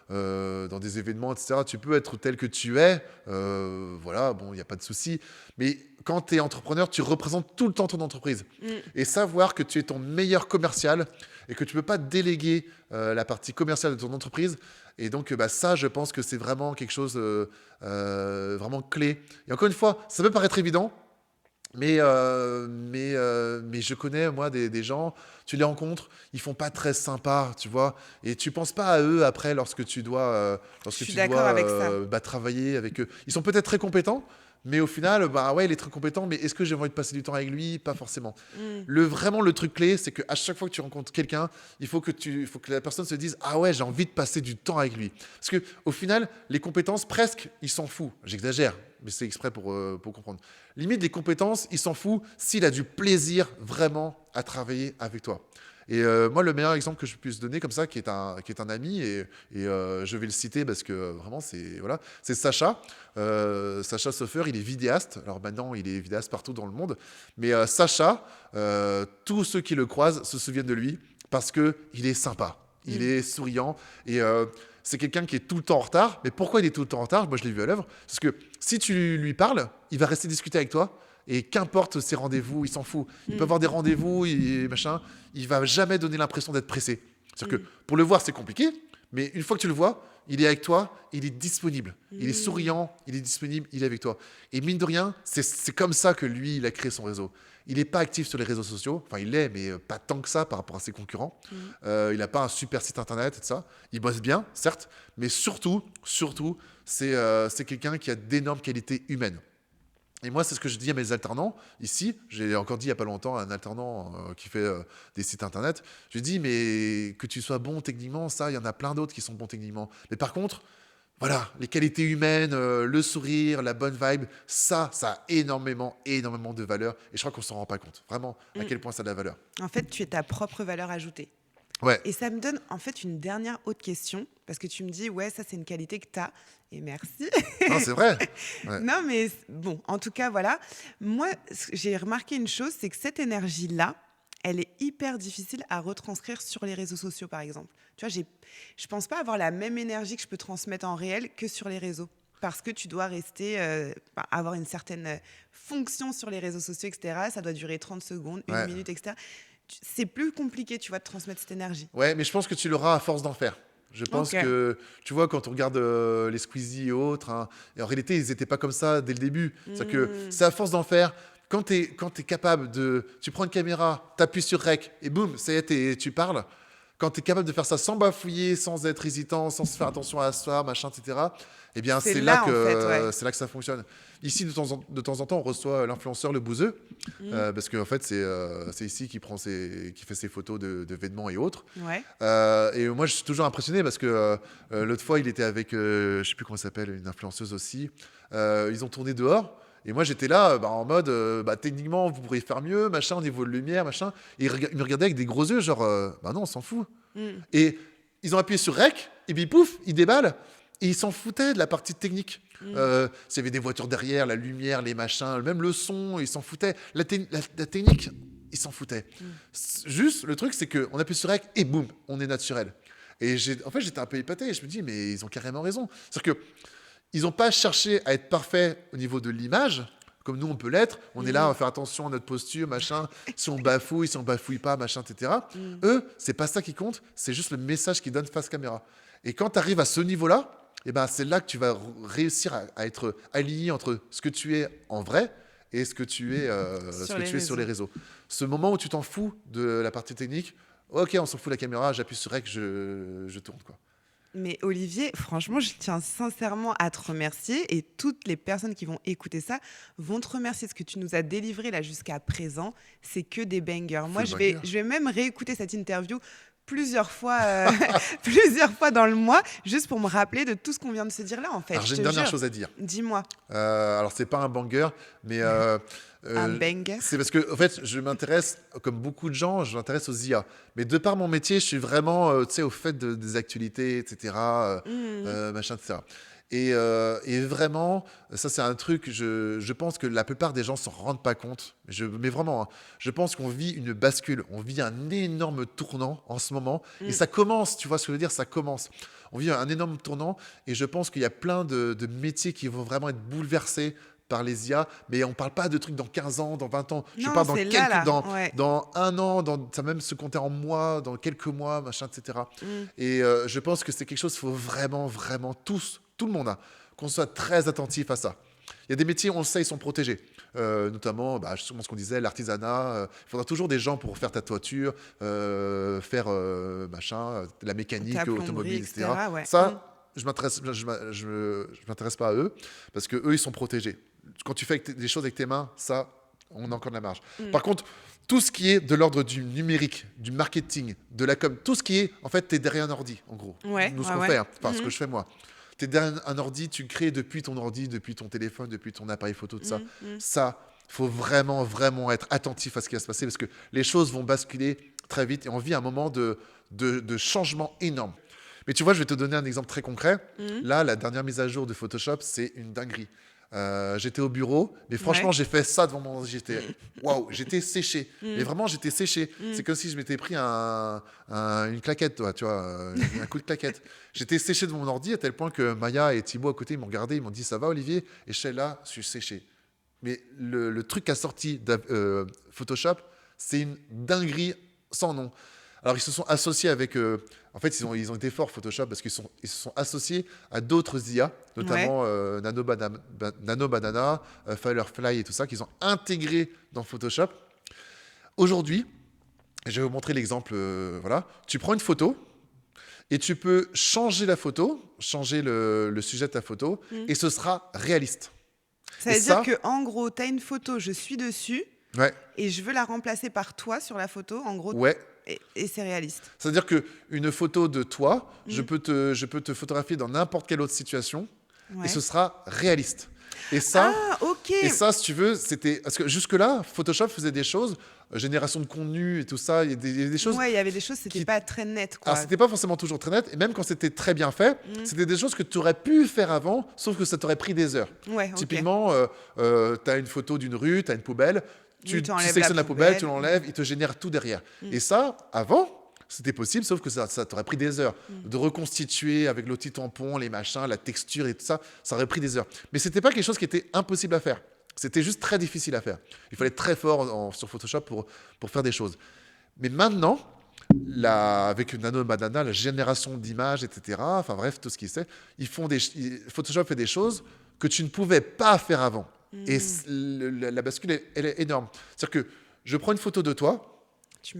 dans des événements, etc., tu peux être tel que tu es. Voilà, bon, il n'y a pas de souci. Mais quand tu es entrepreneur, tu représentes tout le temps ton entreprise. Mm. Et savoir que tu es ton meilleur commercial et que tu ne peux pas déléguer la partie commerciale de ton entreprise. Et donc, ça, je pense que c'est vraiment quelque chose vraiment clé. Et encore une fois, ça peut paraître évident, Mais je connais, moi, des gens, tu les rencontres, ils font pas très sympa, tu vois. Et tu penses pas à eux après Je lorsque suis tu d'accord dois avec ça. travailler avec eux. Ils sont peut-être très compétents, mais au final, bah ouais, il est très compétent, mais est-ce que j'ai envie de passer du temps avec lui? Pas forcément. Mm. Vraiment, le truc clé, c'est qu'à chaque fois que tu rencontres quelqu'un, il faut que la personne se dise, ah ouais, j'ai envie de passer du temps avec lui. Parce que au final, les compétences, presque, il s'en fout. J'exagère, mais c'est exprès pour comprendre. Limite, les compétences, il s'en fout s'il a du plaisir vraiment à travailler avec toi. Et moi, le meilleur exemple que je puisse donner comme ça, qui est un ami, je vais le citer parce que vraiment, c'est Sacha. Sacha Soffer, il est vidéaste. Alors maintenant, il est vidéaste partout dans le monde. Mais Sacha, tous ceux qui le croisent se souviennent de lui parce qu'il est sympa. Il Mm. est souriant et c'est quelqu'un qui est tout le temps en retard. Mais pourquoi il est tout le temps en retard? Moi, je l'ai vu à l'œuvre. Parce que si tu lui parles, il va rester discuter avec toi. Et qu'importe ses rendez-vous, il s'en fout. Il peut Mm. avoir des rendez-vous et machin. Il va jamais donner l'impression d'être pressé. C'est-à-dire que Mm. pour le voir, c'est compliqué. Mais une fois que tu le vois, il est avec toi, il est disponible. Il est Mm. souriant, il est disponible, il est avec toi. Et mine de rien, c'est comme ça que lui, il a créé son réseau. Il n'est pas actif sur les réseaux sociaux. Enfin, il l'est, mais pas tant que ça par rapport à ses concurrents. Mm. Il n'a pas un super site internet et tout ça. Il bosse bien, certes, mais surtout, c'est quelqu'un qui a d'énormes qualités humaines. Et moi, c'est ce que je dis à mes alternants ici. J'ai encore dit il n'y a pas longtemps à un alternant qui fait des sites internet. Je lui dis, mais que tu sois bon techniquement, ça, il y en a plein d'autres qui sont bons techniquement. Mais par contre, voilà, les qualités humaines, le sourire, la bonne vibe, ça a énormément de valeur. Et je crois qu'on ne s'en rend pas compte, vraiment, à Mm. quel point ça a de la valeur. En fait, tu es ta propre valeur ajoutée. Ouais, Et ça me donne en fait une dernière autre question, parce que tu me dis, ouais, ça c'est une qualité que tu as, et merci. non, c'est vrai. Ouais. Non, mais bon, en tout cas, voilà. Moi, j'ai remarqué une chose, c'est que cette énergie-là, elle est hyper difficile à retranscrire sur les réseaux sociaux, par exemple. Tu vois, je pense pas avoir la même énergie que je peux transmettre en réel que sur les réseaux. Parce que tu dois rester, avoir une certaine fonction sur les réseaux sociaux, etc. Ça doit durer 30 secondes, une Ouais. minute, etc. C'est plus compliqué, tu vois, de transmettre cette énergie. Ouais, mais je pense que tu l'auras à force d'en faire. Je pense Ok. que, tu vois, quand on regarde les Squeezie et autres, hein, et en réalité, ils n'étaient pas comme ça dès le début. C'est-à-dire que Hmm. c'est à force d'en faire. Quand tu es capable de... Tu prends une caméra, tu appuies sur Rec, et boum, ça y est, tu parles. Quand tu es capable de faire ça sans bafouiller, sans être hésitant, sans se faire attention à soi, machin, etc., eh bien, C'est là, en fait, ouais. c'est là que ça fonctionne. Ici, de temps en temps, on reçoit l'influenceur, le bouseux, Hmm. parce qu'en fait, c'est ici qui fait ses photos de vêtements et autres. Ouais. Et moi, je suis toujours impressionné parce que l'autre fois, il était avec, je sais plus comment elle s'appelle, une influenceuse aussi. Ils ont tourné dehors. Et moi, j'étais là, en mode, techniquement, vous pourriez faire mieux, machin, au niveau de lumière, machin. Et il me regardait avec des gros yeux, genre, non, on s'en fout. Hmm. Et ils ont appuyé sur Rec, et puis pouf, ils déballent. Et ils s'en foutaient de la partie technique. Hmm. S'il y avait des voitures derrière, la lumière, les machins, même le son, ils s'en foutaient. La technique, ils s'en foutaient. Hmm. Juste, le truc, c'est qu'on appuie sur Rec, et boum, on est naturel. Et en fait, j'étais un peu épaté, et je me dis, mais ils ont carrément raison. C'est-à-dire que ils n'ont pas cherché à être parfaits au niveau de l'image, comme nous on peut l'être. On est là, on va faire attention à notre posture, machin. Si on bafouille, si on bafouille pas, machin, etc. Hmm. Eux, c'est pas ça qui compte, c'est juste le message qu'ils donnent face caméra. Et quand tu arrives à ce niveau-là, eh ben, c'est là que tu vas réussir à être aligné entre ce que tu es en vrai et ce que tu es, Sur les sur les réseaux. réseaux. Ce moment où tu t'en fous de la partie technique, ok, on s'en fout de la caméra, j'appuie sur Rec, je tourne, quoi. Mais Olivier, franchement, je tiens sincèrement à te remercier et toutes les personnes qui vont écouter ça vont te remercier. Ce que tu nous as délivré là jusqu'à présent, c'est que des bangers. Moi, Full banger. je vais même réécouter cette interview plusieurs fois, plusieurs fois dans le mois, juste pour me rappeler de tout ce qu'on vient de se dire là, en fait. Alors Je j'ai te une dernière jure. chose à dire. Dis-moi, Alors c'est pas un banger, mais un banger. c'est parce que en fait je m'intéresse, comme beaucoup de gens, je m'intéresse aux IA. Mais de par mon métier, je suis vraiment, tu sais, au fait des actualités, etc. Mhm. Machin, etc. Et vraiment, ça c'est un truc, je pense que la plupart des gens s'en rendent pas compte. Mais vraiment, hein, je pense qu'on vit une bascule, on vit un énorme tournant en ce moment. Et ça commence, tu vois ce que je veux dire, ça commence. On vit un énorme tournant et je pense qu'il y a plein de métiers qui vont vraiment être bouleversés par les IA, mais on parle pas de trucs dans 15 ans, dans 20 ans. Je Non, parle dans c'est là, là. Ouais. dans un an, ça va même se compter en mois, dans quelques mois, machin, etc. Mhm. Et je pense que c'est quelque chose qu'il faut vraiment, vraiment tout le monde, hein, qu'on soit très attentif à ça. Il y a des métiers, on le sait, ils sont protégés. Notamment, justement ce qu'on disait, l'artisanat. Il faudra toujours des gens pour faire ta toiture, faire la mécanique, Ta plomberie, automobile, etc., etc. ouais. Ça, je m'intéresse pas à eux parce que eux, ils sont protégés. Quand tu fais des choses avec tes mains, ça, on a encore de la marge. Par contre, tout ce qui est de l'ordre du numérique, du marketing, de la com, tout ce qui est, en fait, t'es derrière un ordi, en gros. Ouais, Nous, ce ouais, qu'on ouais. fait, enfin, ce que je fais moi. Tu es derrière un ordi, tu crées depuis ton ordi, depuis ton téléphone, depuis ton appareil photo, tout ça. Ça, il faut vraiment, vraiment être attentif à ce qui va se passer parce que les choses vont basculer très vite et on vit un moment de changement énorme. Mais tu vois, je vais te donner un exemple très concret. Là, la dernière mise à jour de Photoshop, c'est une dinguerie. J'étais au bureau, mais franchement, Ouais. j'ai fait ça devant mon ordi. J'étais séché. Mais vraiment, j'étais séché. C'est comme si je m'étais pris une claquette, toi, tu vois, un coup de claquette. J'étais séché devant mon ordi à tel point que Maya et Thibaut à côté ils m'ont regardé, ils m'ont dit ça va Olivier, et je suis là, je suis séché. Mais le truc qu'a sorti Photoshop, c'est une dinguerie sans nom. Alors, ils se sont associés avec... en fait, ils ont été forts, Photoshop, parce qu'ils se sont associés à d'autres IA, notamment Nano Banana, Firefly et tout ça, qu'ils ont intégrés dans Photoshop. Aujourd'hui, je vais vous montrer l'exemple. Voilà. Tu prends une photo et tu peux changer la photo, changer le sujet de ta photo, et ce sera réaliste. Ça veut dire qu'en gros, tu as une photo, je suis dessus, Ouais. et je veux la remplacer par toi sur la photo, en gros, Ouais. et c'est réaliste. C'est-à-dire qu'une photo de toi, je peux te photographier dans n'importe quelle autre situation, et ce sera réaliste. Et ça, ok. et ça, si tu veux, c'était... Parce que jusque-là, Photoshop faisait des choses, génération de contenu et tout ça, il y a des choses... Ouais, il y avait des choses, c'était pas très net, quoi. Alors, c'était pas forcément toujours très net, et même quand c'était très bien fait, c'était des choses que tu aurais pu faire avant, sauf que ça t'aurait pris des heures. Ouais, ok. Typiquement, tu as une photo d'une rue, tu as une poubelle, tu enlèves sélectionnes la la poubelle, poubelle. tu l'enlèves, il te génère tout derrière. Et ça, avant, c'était possible, sauf que ça t'aurait pris des heures. De reconstituer avec l'outil-tampon, les machins, la texture et tout ça, ça aurait pris des heures. Mais c'était pas quelque chose qui était impossible à faire. C'était juste très difficile à faire. Il fallait être très fort sur Photoshop pour faire des choses. Mais maintenant, avec Nano Banana, la génération d'images, etc., enfin bref, tout ce qui c'est, Photoshop fait des choses que tu ne pouvais pas faire avant. Et la bascule, elle est énorme. C'est-à-dire que je prends une photo de toi,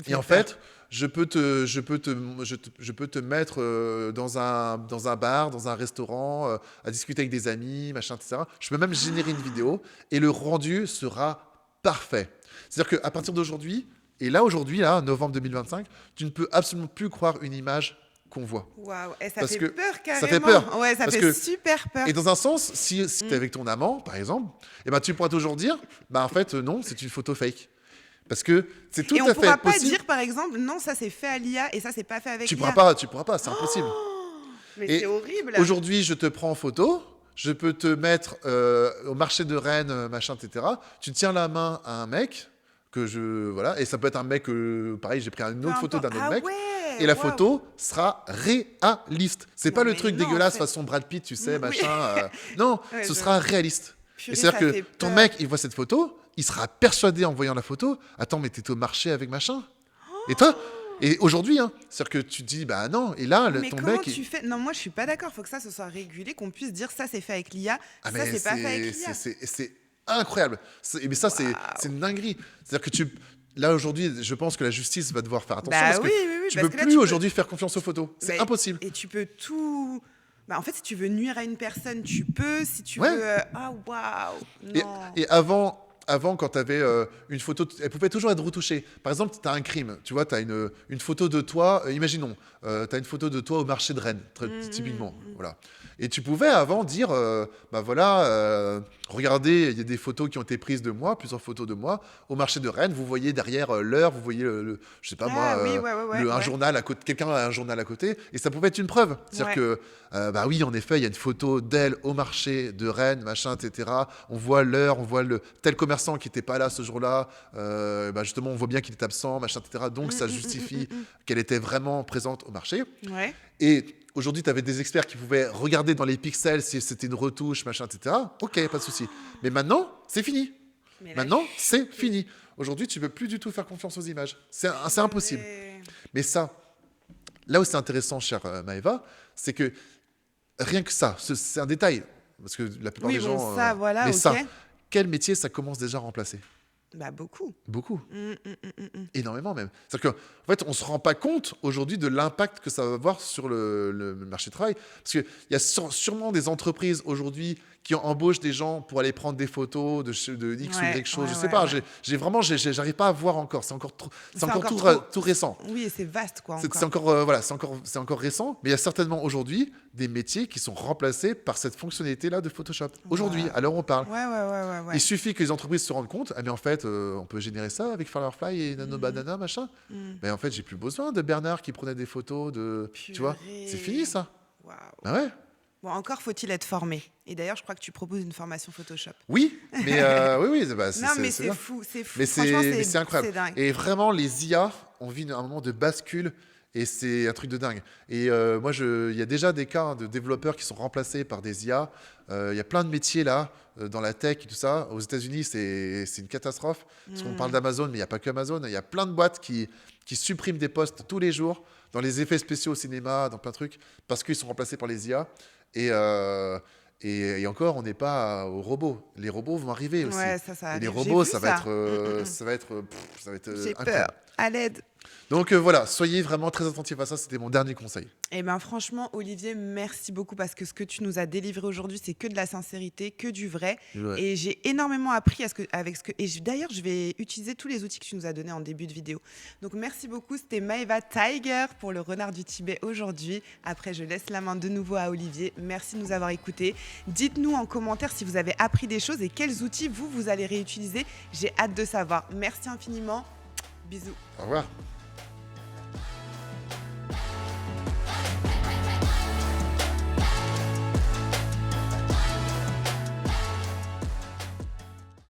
et en fait, je peux te mettre dans un bar, dans un restaurant, à discuter avec des amis, machin, etc. Je peux même générer une vidéo, et le rendu sera parfait. C'est-à-dire qu'à partir d'aujourd'hui, et là, aujourd'hui, novembre 2025, tu ne peux absolument plus croire une image qu'on voit. Waouh, et ça Parce fait que peur carrément. ça fait peur. Ouais, ça Parce fait que- super peur. Et dans un sens, si tu es avec ton amant, par exemple, tu pourras toujours dire, en fait, non, c'est une photo fake. Parce que c'est tout Et on à pourra fait pas possible. dire, par exemple, non, ça c'est fait à l'IA et ça c'est pas fait avec Tu l'IA. pourras pas, c'est impossible. Mais Et c'est horrible. Aujourd'hui, je te prends en photo, je peux te mettre au marché de Rennes, machin, etc. Tu tiens la main à un mec, voilà, et ça peut être un mec, pareil, j'ai pris une autre photo d'un autre mec, ouais, et la waouh. photo sera réaliste. C'est Non, pas le mais truc non, dégueulasse c'est- façon Brad Pitt, tu sais, Oui. machin. Non, Ouais, ce je- sera réaliste. Purée, Et c'est-à-dire ça que fait ton peur. mec, il voit cette photo, il sera persuadé en voyant la photo, attends, mais t'étais au marché avec machin. Et toi, et aujourd'hui, c'est-à-dire que tu te dis, bah non, et là, Mais ton comment mec... tu fais? Non, moi je suis pas d'accord. Faut que ça se soit régulé, qu'on puisse dire ça c'est fait avec l'IA, Ah, ça mais c'est pas fait avec l'IA. c'est incroyable. Mais ça, c'est une dinguerie. C'est-à-dire que là, aujourd'hui, je pense que la justice va devoir faire attention Bah parce oui, que oui, oui, tu parce peux que là, plus tu peux- aujourd'hui faire confiance aux photos. C'est Mais- impossible. Et tu peux tout. Bah, en fait, si tu veux nuire à une personne, tu peux. Si tu Ouais. veux. Ah, waouh! Et, Non. et avant, quand tu avais une photo, elle pouvait toujours être retouchée. Par exemple, tu as un crime, tu vois, tu as une photo de toi, imaginons, tu as une photo de toi au marché de Rennes, typiquement. Voilà. Et tu pouvais avant dire, regardez, il y a des photos qui ont été prises de moi, plusieurs photos de moi, au marché de Rennes, vous voyez derrière l'heure, vous voyez, je sais pas Ah oui, ouais, un journal à côté, quelqu'un a un journal à côté, et ça pouvait être une preuve. C'est-à-dire que, oui, en effet, il y a une photo d'elle au marché de Rennes, machin, etc. On voit l'heure, on voit tel commerçant qui n'était pas là ce jour-là, justement, on voit bien qu'il est absent, machin, etc. Donc, ça justifie qu'elle était vraiment présente au marché. Ouais. Et aujourd'hui, tu avais des experts qui pouvaient regarder dans les pixels si c'était une retouche, machin, etc. Ok, pas de souci. Mais maintenant, c'est fini. Mais là, Maintenant, c'est fini. Aujourd'hui, tu ne peux plus du tout faire confiance aux images. C'est impossible. Mais ça, là où c'est intéressant, chère Maëva, c'est que rien que ça, c'est un détail. Parce que la plupart Oui, des bon, gens. ça, voilà, Mais ok. ça, quel métier ça commence déjà à remplacer? Bah, beaucoup. Beaucoup. Mm. Énormément même. C'est-à-dire qu'en fait, on ne se rend pas compte aujourd'hui de l'impact que ça va avoir sur le marché du travail. Parce qu'il y a sûrement des entreprises aujourd'hui qui embauchent des gens pour aller prendre des photos de X ou Ouais, Y chose. Je ouais, sais ouais, pas, ouais. j'arrive pas à voir encore. C'est C'est encore encore tout, trop. tout récent. Oui, et c'est vaste, quoi, C'est encore. encore, voilà, c'est encore récent, mais il y a certainement aujourd'hui des métiers qui sont remplacés par cette fonctionnalité-là de Photoshop. Aujourd'hui, Waouh. à l'heure où on parle. Ouais. Il suffit que les entreprises se rendent compte, ah mais en fait, on peut générer ça avec Firefly et Nano Banana, machin. Mm. Mais en fait, j'ai plus besoin de Bernard qui prenait des photos de... Tu vois, c'est fini Purée. ça. Waouh. Ah ouais. Bon, encore faut-il être formé. Et d'ailleurs, je crois que tu proposes une formation Photoshop. Oui, mais oui, bah, Non, mais c'est c'est bien. fou, c'est fou. Mais Franchement, c'est incroyable. c'est dingue. Et vraiment, les IA, on vit un moment de bascule et c'est un truc de dingue. Et moi, il y a déjà des cas de développeurs qui sont remplacés par des IA. Il y a plein de métiers là, dans la tech et tout ça. Aux États-Unis, c'est une catastrophe. Parce qu'on parle d'Amazon, mais il n'y a pas que Amazon. Il y a plein de boîtes qui suppriment des postes tous les jours dans les effets spéciaux au cinéma, dans plein de trucs, parce qu'ils sont remplacés par les IA. Et encore, on n'est pas aux robots. Les robots vont arriver aussi. Ouais, ça Et arrive. les J'ai robots, vu ça va être, ça va être J'ai peur. incroyable. À l'aide. Donc voilà, soyez vraiment très attentifs à ça. C'était mon dernier conseil. Eh bien, franchement, Olivier, merci beaucoup parce que ce que tu nous as délivré aujourd'hui, c'est que de la sincérité, que du vrai. Ouais. Et j'ai énormément appris avec ce que. Et d'ailleurs, je vais utiliser tous les outils que tu nous as donnés en début de vidéo. Donc, merci beaucoup. C'était Maeva Tiger pour le renard du Tibet aujourd'hui. Après, je laisse la main de nouveau à Olivier. Merci de nous avoir écoutés. Dites-nous en commentaire si vous avez appris des choses et quels outils vous allez réutiliser. J'ai hâte de savoir. Merci infiniment. Bisous. Au revoir.